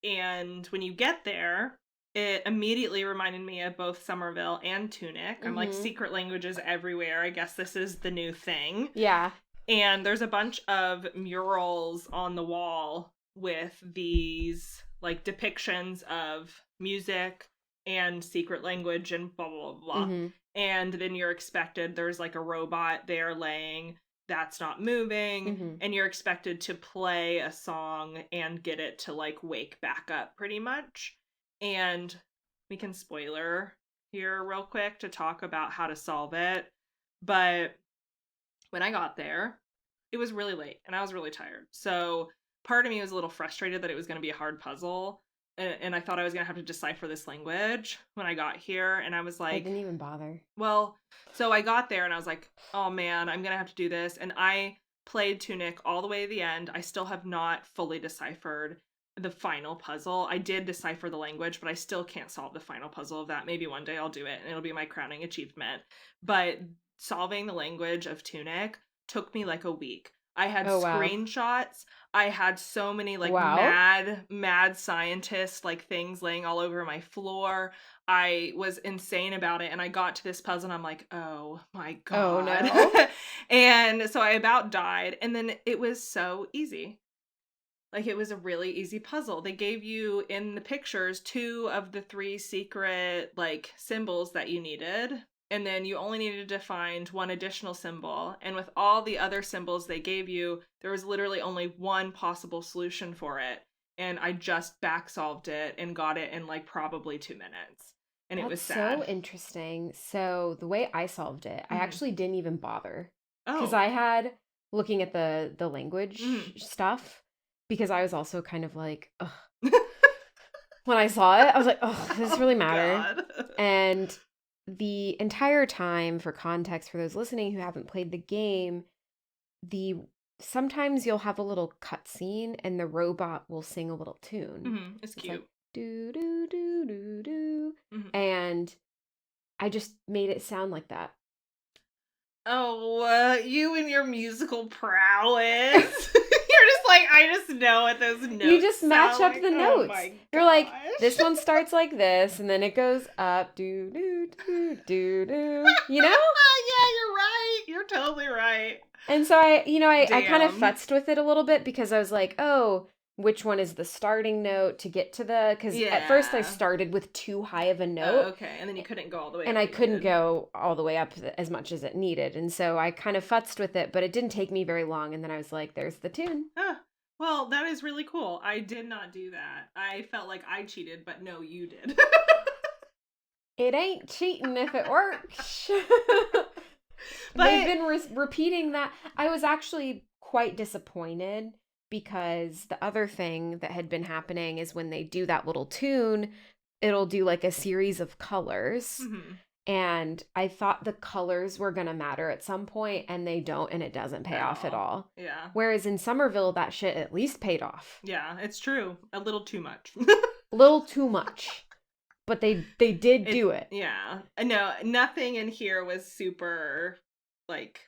and when you get there, it immediately reminded me of both Somerville and Tunic. I'm like, secret languages everywhere. I guess this is the new thing. Yeah. And there's a bunch of murals on the wall with these depictions of music and secret language and blah, blah, blah, blah. And then there's a robot there laying that's not moving, and you're expected to play a song and get it to wake back up pretty much. And we can spoiler here real quick to talk about how to solve it. But when I got there, it was really late and I was really tired. So part of me was a little frustrated that it was going to be a hard puzzle. And I thought I was going to have to decipher this language when I got here. And I was I like, didn't even bother. well, so I got there and I was like, oh man, I'm going to have to do this. And I played Tunic all the way to the end. I still have not fully deciphered the final puzzle. I did decipher the language, but I still can't solve the final puzzle of that. Maybe one day I'll do it and it'll be my crowning achievement. But solving the language of Tunic took me like a week. I had screenshots. I had so many like mad scientist like things laying all over my floor. I was insane about it, and I got to this puzzle and I'm like, oh my god. Oh no. And so I about died, and then it was so easy. Like, it was a really easy puzzle. They gave you in the pictures 2 of the 3 secret like symbols that you needed. And then you only needed to find 1 additional symbol. And with all the other symbols they gave you, there was literally only 1 possible solution for it. And I just back solved it and got it in like probably 2 minutes. And it was sad. So interesting. So the way I solved it, I actually didn't even bother. Because Oh. I had, looking at the language stuff, because I was also kind of like, ugh. When I saw it, I was like, oh, does this really matter? And the entire time, for context, for those listening who haven't played the game, sometimes you'll have a little cutscene and the robot will sing a little tune. It's cute. Like, do do do do do, and I just made it sound like that. Oh, you and your musical prowess. You're just like, I just know what those notes. You just match up the notes. Oh You're like, this one starts like this, and then it goes up, do do do do do. You know? Yeah, you're right. You're totally right. And so I kind of futzed with it a little bit because I was like, oh, which one is the starting note to get to the, because at first I started with too high of a note. Oh, okay, and then you couldn't go all the way up. And I couldn't go all the way up as much as it needed. And so I kind of futzed with it, but it didn't take me very long. And then I was like, there's the tune. Well, that is really cool. I did not do that. I felt like I cheated, but no, you did. It ain't cheating if it works. But they've been repeating that. I was actually quite disappointed because the other thing that had been happening is when they do that little tune, it'll do like a series of colors. And I thought the colors were going to matter at some point, and they don't, and it doesn't pay off at all. Yeah. Whereas in Somerville, that shit at least paid off. Yeah, it's true. A little too much. A little too much. But they did do it. Yeah. No, nothing in here was super, like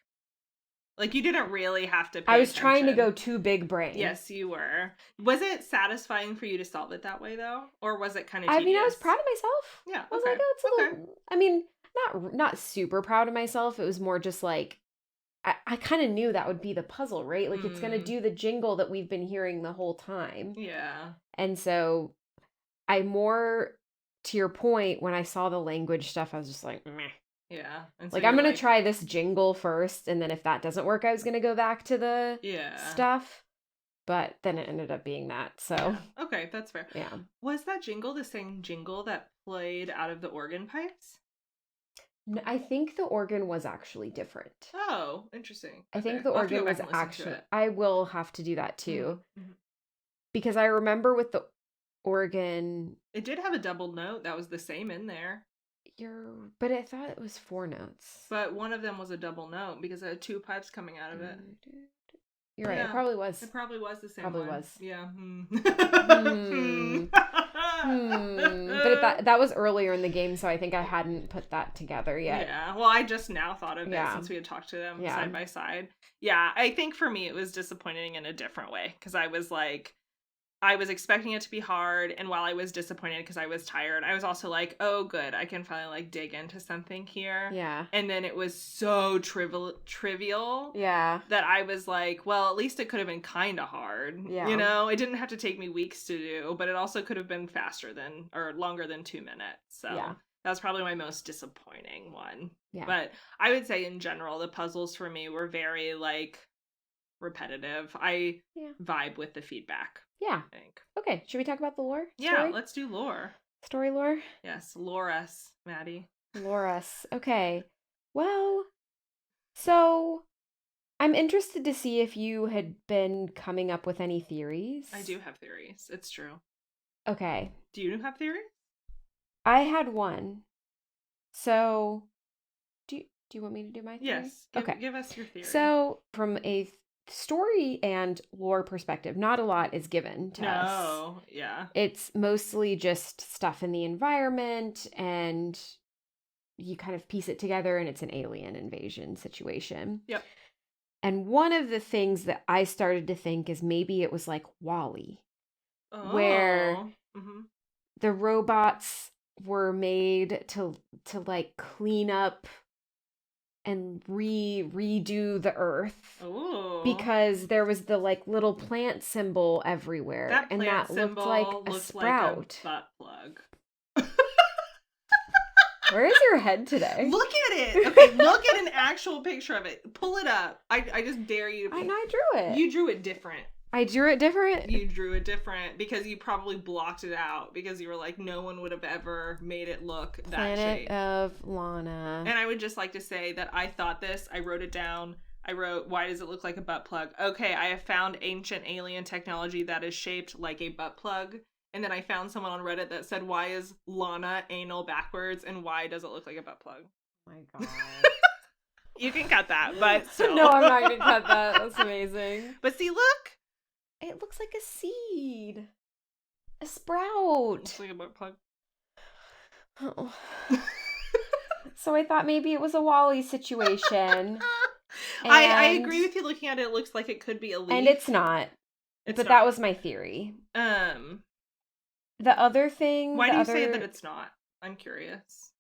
you didn't really have to pay I was attention. trying to go too big brain. Yes, you were. Was it satisfying for you to solve it that way, though? Or was it kind of tedious? I mean, I was proud of myself. Yeah, I was like, oh, it's a little... I mean, not super proud of myself. It was more just like, I kind of knew that would be the puzzle, right? Like, it's going to do the jingle that we've been hearing the whole time. Yeah. And so, to your point, when I saw the language stuff, I was just like, meh. Yeah. So like, I'm going to try this jingle first, and then if that doesn't work, I was going to go back to the stuff. But then it ended up being that, so. Yeah. Okay, that's fair. Yeah. Was that jingle the same jingle that played out of the organ pipes? No, I think the organ was actually different. Oh, interesting. I think the organ was actually... I will have to do that, too. Because I remember with the organ... It did have a double note that was the same in there. But I thought it was 4 notes. But one of them was a double note because it had 2 pipes coming out of it. You're right. Yeah, it probably was. It probably was the same Probably one. Was. Yeah. But that was earlier in the game, so I think I hadn't put that together yet. Yeah. Well, I just now thought of it since we had talked to them side by side. Yeah. I think for me, it was disappointing in a different way because I was like, I was expecting it to be hard, and while I was disappointed because I was tired, I was also like, oh, good, I can finally, like, dig into something here. Yeah. And then it was so trivial that I was like, well, at least it could have been kind of hard. Yeah. You know? It didn't have to take me weeks to do, but it also could have been longer than 2 minutes. So that was probably my most disappointing one. Yeah. But I would say, in general, the puzzles for me were very, like, repetitive. I vibe with the feedback. Yeah. I think. Okay. Should we talk about the lore? Yeah, let's do lore. Story lore? Yes, lore us, Maddie. Lore us. Okay. Well, so I'm interested to see if you had been coming up with any theories. I do have theories. It's true. Okay. Do you have theories? I had one. So, do you want me to do my theory? Yes. Okay. Give us your theory. So, from a story and lore perspective, not a lot is given to us. No, yeah. It's mostly just stuff in the environment, and you kind of piece it together, and it's an alien invasion situation. Yep. And one of the things that I started to think is maybe it was like WALL-E, where the robots were made to like clean up and redo the earth. Ooh. Because there was the like little plant symbol everywhere, and that looked like a sprout. like a butt plug. Where is your head today? Look at it. Okay, look at an actual picture of it. Pull it up. I just dare you to. I drew it. You drew it different. I drew it different? You drew it different because you probably blocked it out because you were like, no one would have ever made it look that shape. Planet of Lana. And I would just like to say that I thought this. I wrote it down. I wrote, why does it look like a butt plug? Okay, I have found ancient alien technology that is shaped like a butt plug. And then I found someone on Reddit that said, why is Lana anal backwards and why does it look like a butt plug? Oh my god. You can cut that, but still. No, I'm not going to cut that. That's amazing. But see, look. It looks like a seed. A sprout. Looks like a butt plug. Oh. So I thought maybe it was a WALL-E situation. I agree with you looking at it. It looks like it could be a leaf. And it's not. That was my theory. The other thing... Why do you say that it's not? I'm curious.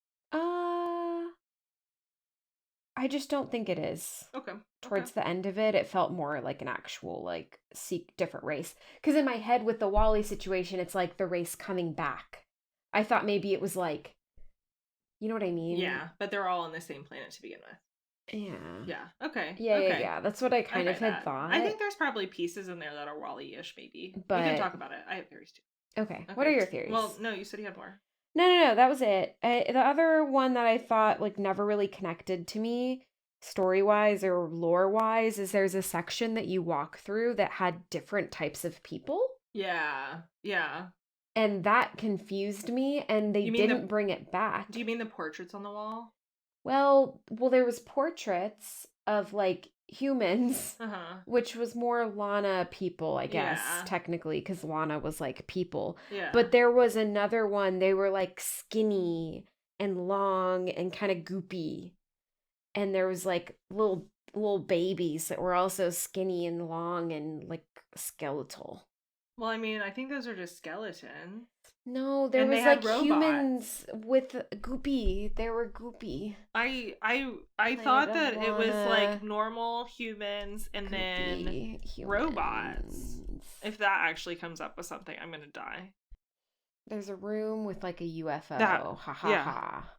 I just don't think it is. Okay. Towards the end of it, it felt more like an actual, like, seek different race. Because in my head with the WALL-E situation, it's like the race coming back. I thought maybe it was like... You know what I mean? Yeah, but they're all on the same planet to begin with. Yeah. Yeah. Okay. Yeah. That's what I kind of had thought. I think there's probably pieces in there that are WALL-E-ish, maybe. But... We can talk about it. I have theories too. Okay. What are your theories? Well, no, you said you had more. No. That was it. The other one that I thought like never really connected to me, story-wise or lore-wise, is there's a section that you walk through that had different types of people. Yeah. And that confused me, and they didn't bring it back. Do you mean the portraits on the wall? Well, there was portraits of like humans, which was more Lana people, I guess, technically, because Lana was like people. Yeah. But there was another one, they were like skinny and long and kind of goopy. And there was like little babies that were also skinny and long and like skeletal. Well, I mean, I think those are just skeletons. No, there was like humans with goopy. They were goopy. I thought that it was like normal humans and then robots. If that actually comes up with something, I'm gonna die. There's a room with like a UFO. Ha.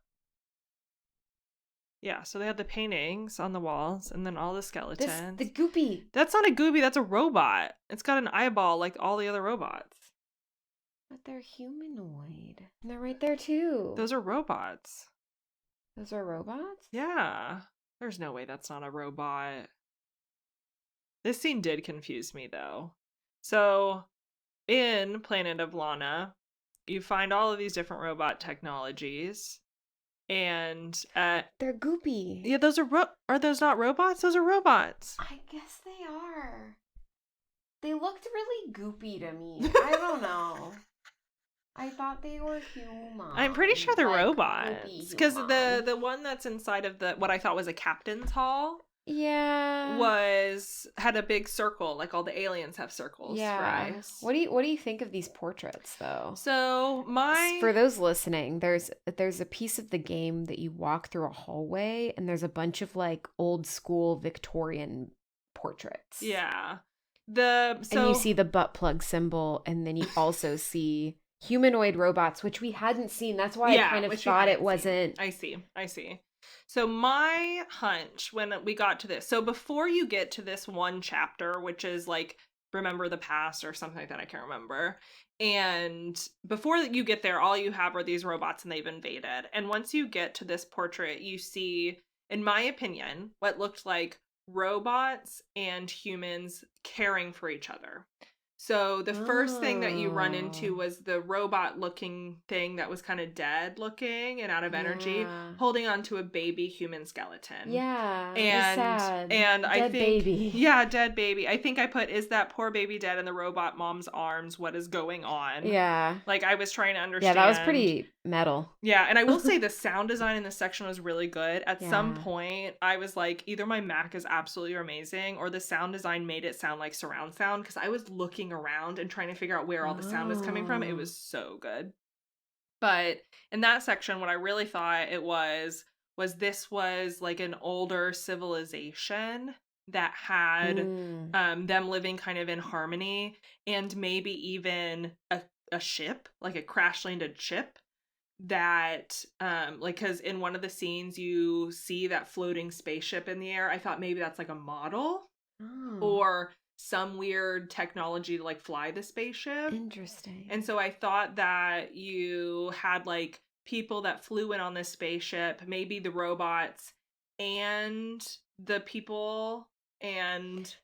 Yeah, so they had the paintings on the walls and then all the skeletons. The goopy. That's not a goopy, that's a robot. It's got an eyeball like all the other robots. But they're humanoid. And they're right there too. Those are robots. Those are robots? Yeah. There's no way that's not a robot. This scene did confuse me though. So, in Planet of Lana, you find all of these different robot technologies. And they're goopy. Yeah, those are those not robots? Those are robots. I guess they are. They looked really goopy to me. I don't know. I thought they were human. I'm pretty sure they're robots. Because the one that's inside of what I thought was a captain's hall. Yeah. Had a big circle, like all the aliens have circles for eyes. What do you think of these portraits though? So for those listening, there's a piece of the game that you walk through a hallway and there's a bunch of like old school Victorian portraits. Yeah. And you see the butt plug symbol, and then you also see humanoid robots, which we hadn't seen. That's why I kind of thought it wasn't. I see. So my hunch when we got to this, so before you get to this one chapter, which is like remember the past or something like that, I can't remember. And before you get there, all you have are these robots and they've invaded. And once you get to this portrait, you see, in my opinion, what looked like robots and humans caring for each other. So the first thing that you run into Oh. was the robot looking thing that was kind of dead looking and out of energy, Yeah. holding onto a baby human skeleton. Yeah. It was And sad. I Dead think baby. yeah, dead baby. I think I put, is that poor baby dead in the robot mom's arms? What is going on? Yeah. Like, I was trying to Yeah, understand. that was pretty metal. Yeah, and I will say the sound design in this section was really good. At some Yeah. point, I was like, either my Mac is absolutely amazing or the sound design made it sound like surround sound, because I was looking around and trying to figure out where all the sound was coming from. It Oh. was so good. But in that section, what I really thought it was this was like an older civilization that had them living kind of in harmony, and maybe even a ship, like a crash landed ship that like, because in one of the scenes you see that floating spaceship in the air. I thought maybe that's like a model Oh. or some weird technology to like fly the spaceship. Interesting. And so I thought that you had like people that flew in on this spaceship, maybe the robots and the people, and So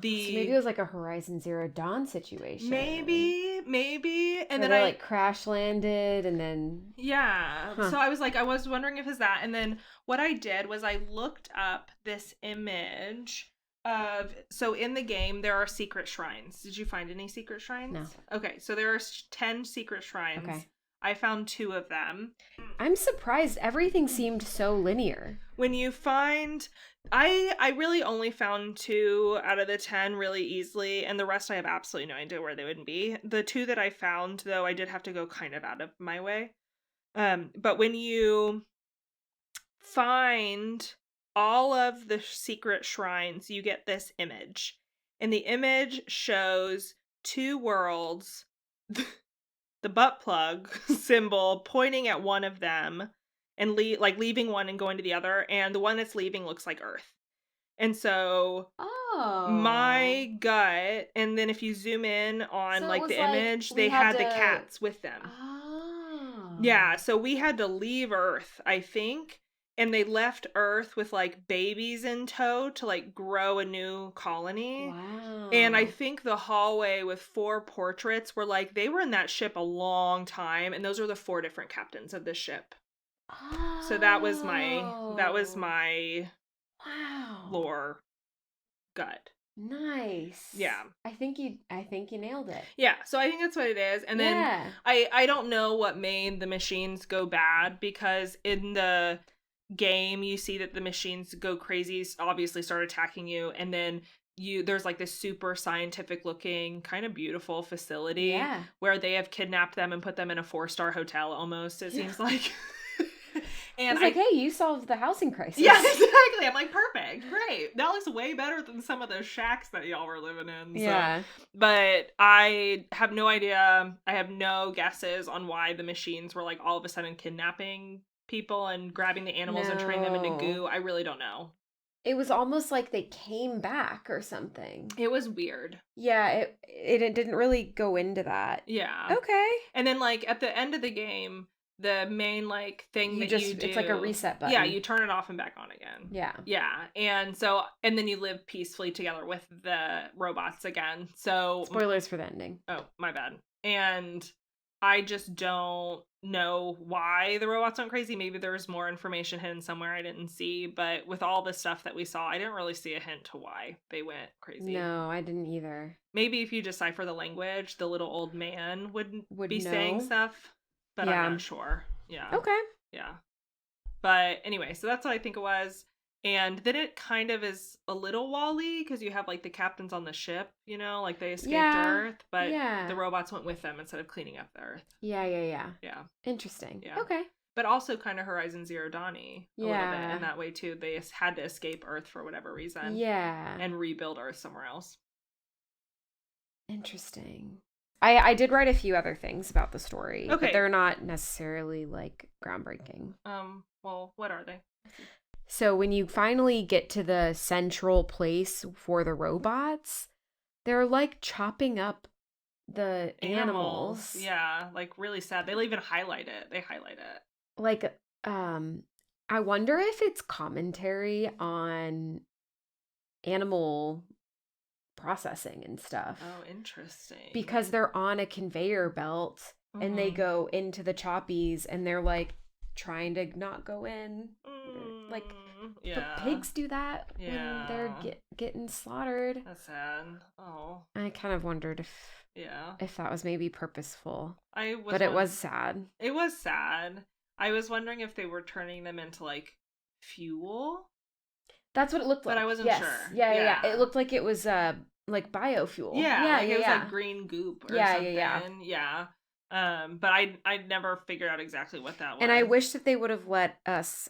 maybe it was like a Horizon Zero Dawn situation. maybe, and Where then they I like crash landed and then yeah. Huh. So I was wondering if it's that. And then what I did was I looked up this image of, so in the game there are secret shrines. Did you find any secret shrines? No. Okay, so there are 10 secret shrines. Okay. I found 2 of them. I'm surprised everything seemed so linear. When you find, I really only found 2 out of the 10 really easily, and the rest I have absolutely no idea where they would be. The 2 that I found, though, I did have to go kind of out of my way. But when you find all of the secret shrines, you get this image. And the image shows 2 worlds, the butt plug symbol pointing at one of them and leaving one and going to the other, and the one that's leaving looks like Earth. And so my gut, and then if you zoom in on So it like was the like image, we they had had the to- cats with them. Oh. Yeah, so we had to leave Earth, I think, and they left Earth with like babies in tow to like grow a new colony. Wow. And I think the hallway with 4 portraits were like, they were in that ship a long time, and those are the 4 different captains of this ship. Oh. So that was my Wow. lore gut. Nice. Yeah. I think you nailed it. Yeah, so I think that's what it is. And then Yeah. I don't know what made the machines go bad, because in the game you see that the machines go crazy, obviously start attacking you, and then there's like this super scientific looking kind of beautiful facility where they have kidnapped them and put them in a 4-star hotel almost, it seems like. And it's like, hey, you solved the housing crisis. Yeah, exactly. I'm like, perfect, great. That looks way better than some of those shacks that y'all were living in. So. Yeah. But I have no idea. I have no guesses on why the machines were like all of a sudden kidnapping people and grabbing the animals and turning them into goo. I really don't know. It was almost like they came back or something. It was weird. Yeah, it didn't really go into that. Yeah. Okay. And then like at the end of the game, the main like thing you do, it's like a reset button. Yeah, you turn it off and back on again. Yeah. And then you live peacefully together with the robots again. So spoilers for the ending. Oh, my bad. And I just don't know why the robots went crazy. Maybe there's more information hidden somewhere I didn't see, but with all the stuff that we saw, I didn't really see a hint to why they went crazy. No, I didn't either. Maybe if you decipher the language, the little old man would be know. saying stuff, but I'm not sure. Yeah. Okay. Yeah. But anyway, so that's what I think it was. And then it kind of is a little Wall-E, because you have like the captains on the ship, you know, like they escaped Earth, but the robots went with them instead of cleaning up the Earth. Yeah. Interesting. Yeah. Okay. But also kind of Horizon Zero Dawn-y a little bit in that way too. They had to escape Earth for whatever reason. Yeah. And rebuild Earth somewhere else. Interesting. I did write a few other things about the story, okay, but they're not necessarily like groundbreaking. Well, what are they? So when you finally get to the central place for the robots, they're like chopping up the animals. Yeah, like really sad. They even highlight it. They highlight it. Like, I wonder if it's commentary on animal processing and stuff. Oh, interesting. Because they're on a conveyor belt and they go into the choppies and they're like trying to not go in. Like the pigs do that when they're getting slaughtered. That's sad. Oh. I kind of wondered if that was maybe purposeful. But it was sad. It was sad. I was wondering if they were turning them into like fuel. That's what it looked like. But I wasn't sure. Yeah. It looked like it was like biofuel. It was like green goop or something. Yeah. But I never figured out exactly what that was. And I wish that they would have let us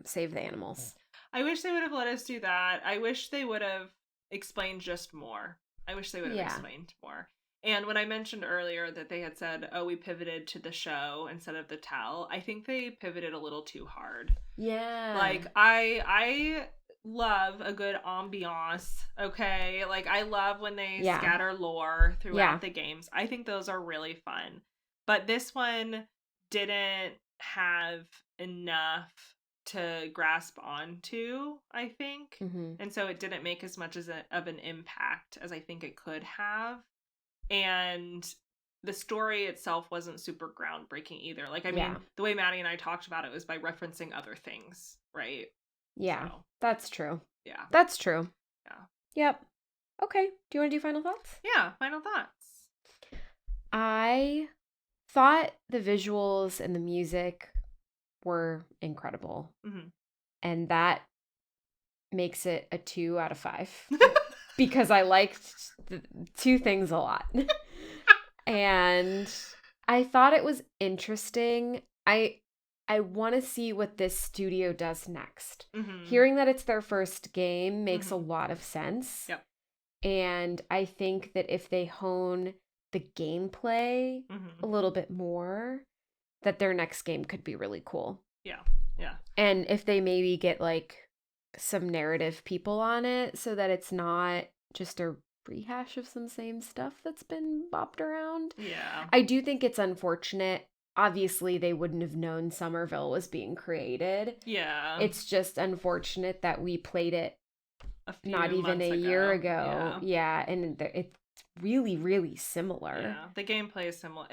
save the animals. I wish they would have let us do that. I wish they would have explained just more. I wish they would have explained more. And when I mentioned earlier that they had said, oh, we pivoted to the show instead of the tell, I think they pivoted a little too hard. Yeah. Like, I love a good ambiance, okay? Like, I love when they scatter lore throughout the games. I think those are really fun. But this one didn't have enough to grasp onto, I think. Mm-hmm. And so it didn't make as much of an impact as I think it could have. And the story itself wasn't super groundbreaking either. Like, I mean, the way Maddie and I talked about it was by referencing other things, right? Yeah, so, that's true. Yeah. That's true. Yeah. Yep. Okay. Do you want to do final thoughts? Yeah, final thoughts. I thought the visuals and the music were incredible. Mm-hmm. And that makes it a 2 out of 5. Because I liked two things a lot. And I thought it was interesting. I want to see what this studio does next. Mm-hmm. Hearing that it's their first game makes a lot of sense. Yep. And I think that if they hone the gameplay a little bit more, that their next game could be really cool. Yeah. Yeah. And if they maybe get like some narrative people on it so that it's not just a rehash of some same stuff that's been bopped around. Yeah. I do think it's unfortunate. Obviously, they wouldn't have known Somerville was being created. Yeah. It's just unfortunate that we played it not even a ago. Year ago. Yeah. And it's really, really similar. Yeah. The gameplay is similar.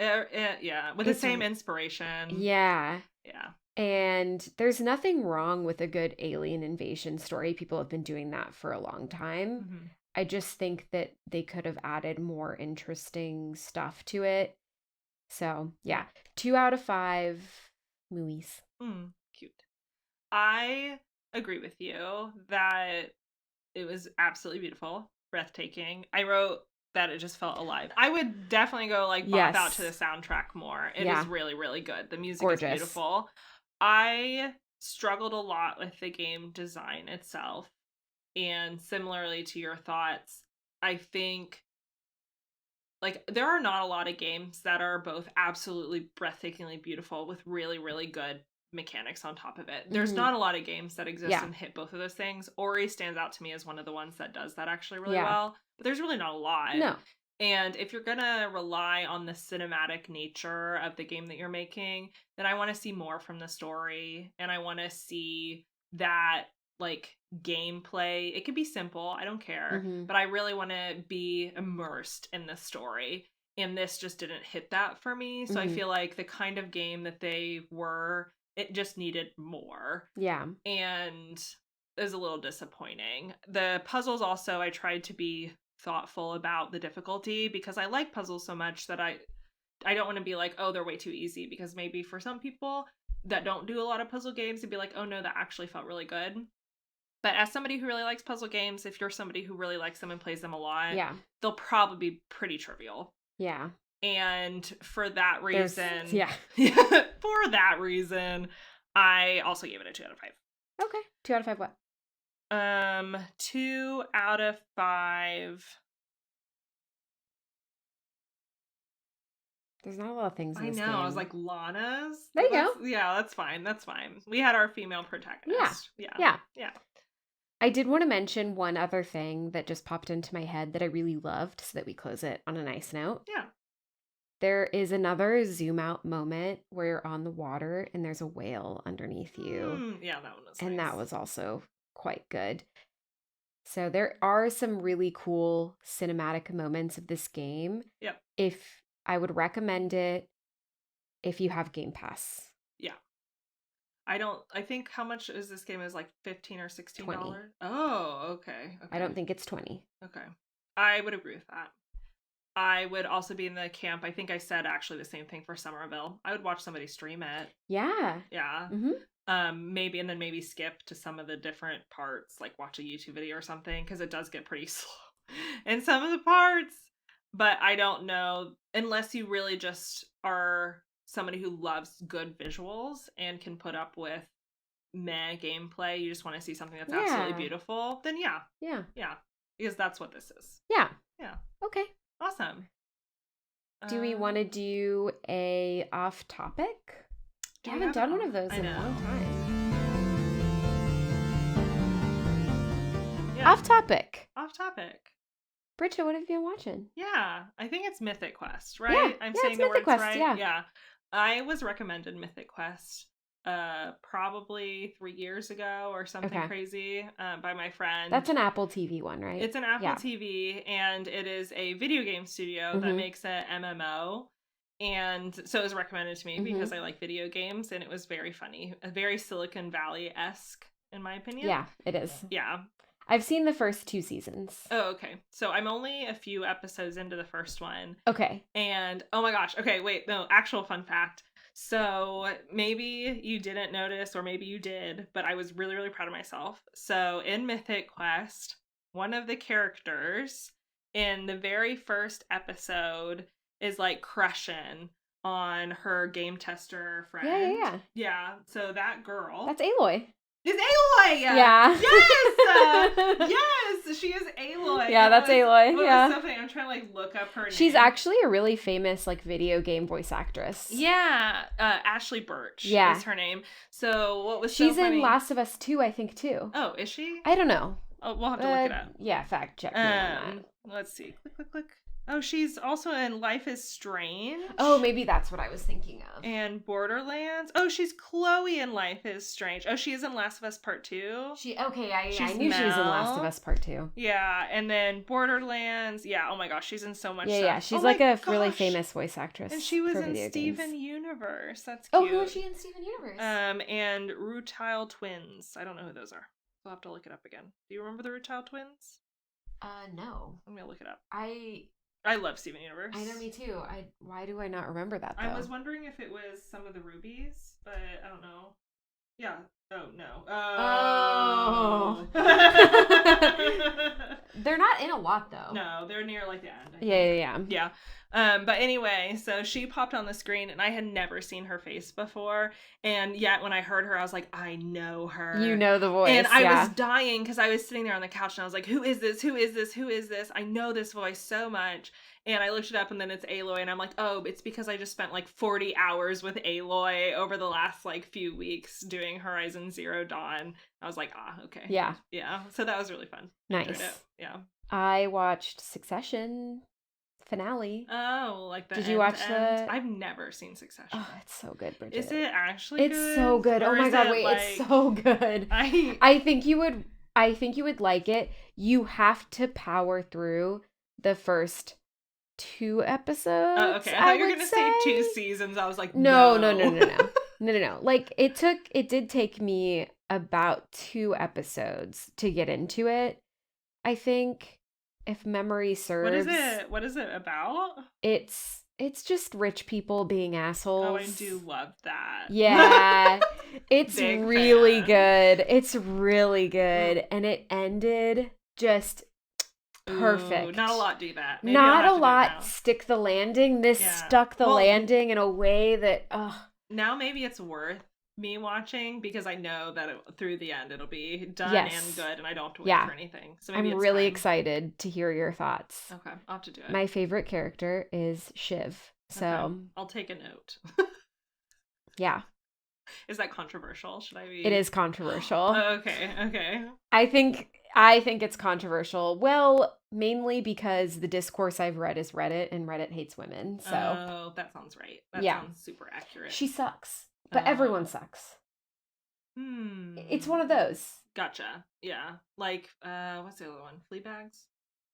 With the same inspiration. Yeah. Yeah. And there's nothing wrong with a good alien invasion story. People have been doing that for a long time. Mm-hmm. I just think that they could have added more interesting stuff to it. So, yeah. 2 out of 5 movies. Cute. I agree with you that it was absolutely beautiful, breathtaking. I wrote that it just felt alive. I would definitely go like bop out to the soundtrack more. It is really, really good. The music is beautiful. I struggled a lot with the game design itself. And similarly to your thoughts, I think like there are not a lot of games that are both absolutely breathtakingly beautiful with really, really good mechanics on top of it. There's not a lot of games that exist and hit both of those things. Ori stands out to me as one of the ones that does that actually really well. But there's really not a lot. No. And if you're going to rely on the cinematic nature of the game that you're making, then I want to see more from the story. And I want to see that, like, gameplay. It could be simple. I don't care. But I really want to be immersed in the story. And this just didn't hit that for me. So I feel like the kind of game that they were, it just needed more. Yeah. And it was a little disappointing. The puzzles also, I tried to be thoughtful about the difficulty because I like puzzles so much that I don't want to be like, oh, they're way too easy, because maybe for some people that don't do a lot of puzzle games, it'd be like, oh no, that actually felt really good. But as somebody who really likes puzzle games, if you're somebody who really likes them and plays them a lot, they'll probably be pretty trivial. Yeah. And for that reason, for that reason, I also gave it a 2 out of 5. Okay. 2 out of 5 what? 2 out of 5. There's not a lot of things in this game. game. I was like, Lana's? There you go. Yeah, that's fine. That's fine. We had our female protagonist. Yeah. I did want to mention one other thing that just popped into my head that I really loved, so that we close it on a nice note. Yeah. There is another zoom out moment where you're on the water and there's a whale underneath you. Yeah, that one was and nice. That was also quite good. So there are some really cool cinematic moments of this game. Yep. If I would recommend it if you have Game Pass. Yeah. I think how much is this game is like $15 or $16? 20. Oh, okay. I don't think it's 20. Okay. I would agree with that. I would also be in the camp. I think I said actually the same thing for Somerville. I would watch somebody stream it. Yeah. Yeah. Mm-hmm. Maybe, and then maybe skip to some of the different parts, like watch a YouTube video or something, because it does get pretty slow in some of the parts. But I don't know, unless you really just are somebody who loves good visuals and can put up with meh gameplay, you just want to see something that's absolutely beautiful, then yeah, because that's what this is. Yeah. Okay, awesome. Do we want to do a off topic? I haven't done one of those in a long time. Yeah. Off topic. Bridget, what have you been watching? Yeah, I think it's Mythic Quest, right? I'm saying the words Quest, right. Yeah. I was recommended Mythic Quest probably 3 years ago or something crazy by my friend. That's an Apple TV one, right? It's an Apple TV, and it is a video game studio that makes an MMO. And so it was recommended to me because I like video games, and it was very funny. Very Silicon Valley-esque, in my opinion. Yeah, it is. Yeah. I've seen the first 2 seasons. Oh, okay. So I'm only a few episodes into the first one. Okay. And, oh my gosh. Okay, wait. No, actual fun fact. So maybe you didn't notice, or maybe you did, but I was really, really proud of myself. So in Mythic Quest, one of the characters in the very first episode is like crushing on her game tester friend. Yeah. So that girl. That's Aloy. Is Aloy? Yeah. Yes. Yes, she is Aloy. Yeah, that's Aloy. Yeah. So funny. I'm trying to like look up her name. She's actually a really famous like video game voice actress. Yeah. Ashley Birch is her name. So what was She's so funny? in Last of Us 2, I think, too. Oh, is she? I don't know. Oh, we'll have to look it up. Yeah, fact check me on that. Let's see. Click. Oh, she's also in Life is Strange. Oh, maybe that's what I was thinking of. And Borderlands. Oh, she's Chloe in Life is Strange. Oh, she is in Last of Us Part 2. I knew she was in Last of Us Part 2. Yeah, and then Borderlands. Yeah, oh my gosh, she's in so much stuff. Yeah, she's like a really famous voice actress. And she was in Steven Universe. That's cute. Oh, who is she in Steven Universe? And Rutile Twins. I don't know who those are. I'll have to look it up again. Do you remember the Rutile Twins? No. I'm gonna look it up. I love Steven Universe. I know, me too. Why do I not remember that, though? I was wondering if it was some of the rubies, but I don't know. Yeah. Oh, no. Oh. They're not in a lot, though. No, they're near, like, the end. Yeah. But anyway, so she popped on the screen, and I had never seen her face before. And yet, when I heard her, I was like, I know her. You know the voice, and I was dying, because I was sitting there on the couch, and I was like, who is this? Who is this? Who is this? I know this voice so much. And I looked it up, and then it's Aloy, and I'm like, oh, it's because I just spent like 40 hours with Aloy over the last like few weeks doing Horizon Zero Dawn. I was like, okay. Yeah. So that was really fun. Nice. Yeah. I watched Succession finale. Oh, like that. Did you watch the? I've never seen Succession. Oh, it's so good, Bridget. Is it actually? It's so good. Oh my god, wait, it's so good. I think you would. I think you would like it. You have to power through the first 2 episodes. Oh, okay. I thought you were gonna say 2 seasons. I was like, no. Like it did take me about 2 episodes to get into it. I think, if memory serves. What is it about? It's just rich people being assholes. Oh, I do love that. Yeah. It's really good. It's really good. And it ended just perfect. Ooh, not a lot do that. Maybe not a lot stick the landing. This stuck the landing in a way that now maybe it's worth me watching, because I know that through the end it'll be done and good, and I don't have to wait for anything. So maybe I'm really excited to hear your thoughts. Okay, I'll have to do it. My favorite character is Shiv. So I'll take a note. Yeah. Is that controversial? Should I be? It is controversial. Okay. I think it's controversial. Well, mainly because the discourse I've read is Reddit, and Reddit hates women. So that sounds right. That sounds super accurate. She sucks, but everyone sucks. It's one of those. Gotcha. Yeah. Like, what's the other one? Fleabags?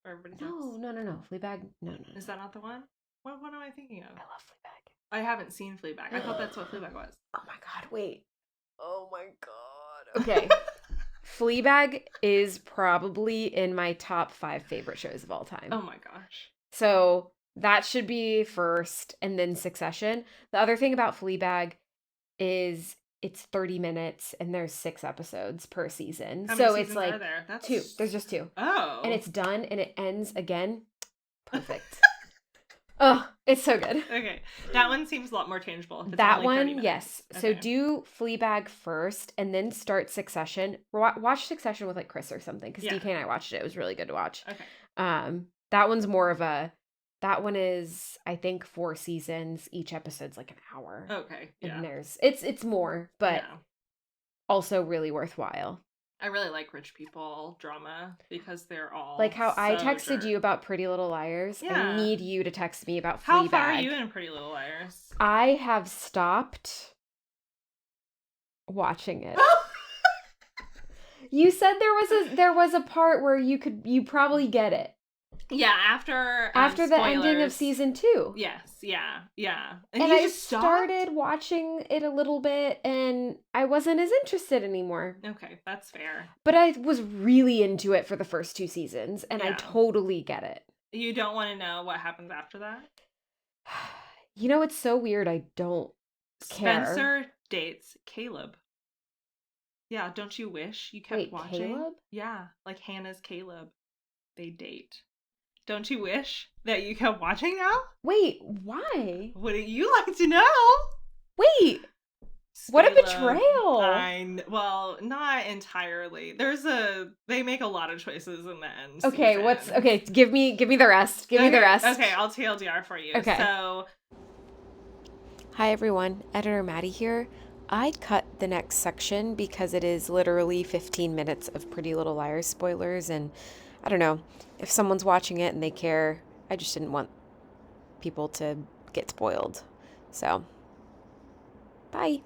Or everybody No. Fleabag. No. Is that not the one? What am I thinking of? I love Fleabag. I haven't seen Fleabag. I thought that's what Fleabag was. Oh my god, wait. Oh my god. Okay. Fleabag is probably in my top 5 favorite shows of all time. Oh my gosh. So that should be first, and then Succession. The other thing about Fleabag is it's 30 minutes and there's 6 episodes per season. How many so it's seasons like are there? That's 2. There's just 2. Oh. And it's done and it ends again. Perfect. Oh, it's so good. Okay. That one seems a lot more tangible. If it's That only 30 one, minutes. yes. Okay. So do Fleabag first and then start Succession. Watch Succession with like Chris or something, because DK and I watched it. It was really good to watch. Okay. That one's more of that one is, I think, 4 seasons. Each episode's like an hour. Okay. Yeah. And it's more, but yeah. also really worthwhile. I really like rich people drama because they're all Like how I so texted dirt. you about Pretty Little Liars. Yeah. I need you to text me about Fleabag. How far are you in Pretty Little Liars? I have stopped watching it. You said there was a part where you probably get it. Yeah, after the ending of spoilers. season 2. Yes, yeah. And you I just stopped? started watching it a little bit and I wasn't as interested anymore. Okay, that's fair. But I was really into it for the first 2 seasons and I Yeah. totally get it. You don't want to know what happens after that? You know, it's so weird. I don't care. Spencer dates Caleb. Yeah, don't you wish you kept watching? Caleb? Yeah, like Hannah's Caleb. They date. Don't you wish that you kept watching now? Wait, why? Wouldn't you like to know? Wait, what a Caleb, betrayal. Well, not entirely. They make a lot of choices in the end. Okay, season. give me the rest. Give me the rest. Okay, I'll TLDR for you. Okay. So, hi everyone, Editor Maddie here. I cut the next section because it is literally 15 minutes of Pretty Little Liars spoilers, and I don't know, if someone's watching it and they care, I just didn't want people to get spoiled. So, bye.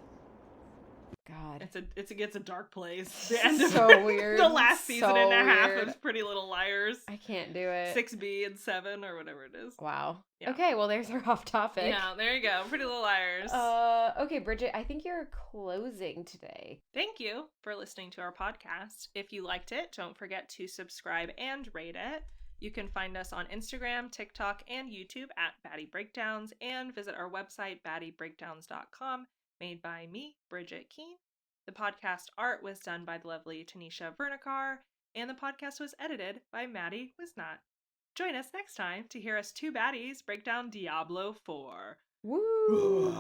God. It's a dark place. The end of So weird. the last season and a half weird. of Pretty Little Liars. I can't do it. 6B and 7 or whatever it is. Wow. Yeah. Okay, well there's our off topic. Yeah, there you go. Pretty Little Liars. Okay, Bridget, I think you're closing today. Thank you for listening to our podcast. If you liked it, don't forget to subscribe and rate it. You can find us on Instagram, TikTok, and YouTube at Baddy Breakdowns, and visit our website, baddybreakdowns.com, made by me, Bridget Keene. The podcast art was done by the lovely Tanisha Vernikar, and the podcast was edited by Maddie Wisnot. Join us next time to hear us 2 baddies break down Diablo 4. Woo!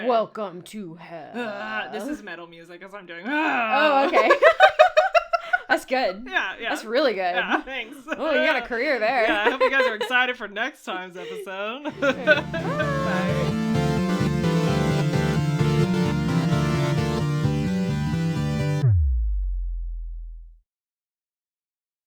Welcome to hell. This is metal music as I'm doing. Oh, okay. That's good. Yeah. That's really good. Yeah, thanks. Oh, you got a career there. Yeah, I hope you guys are excited for next time's episode. Bye.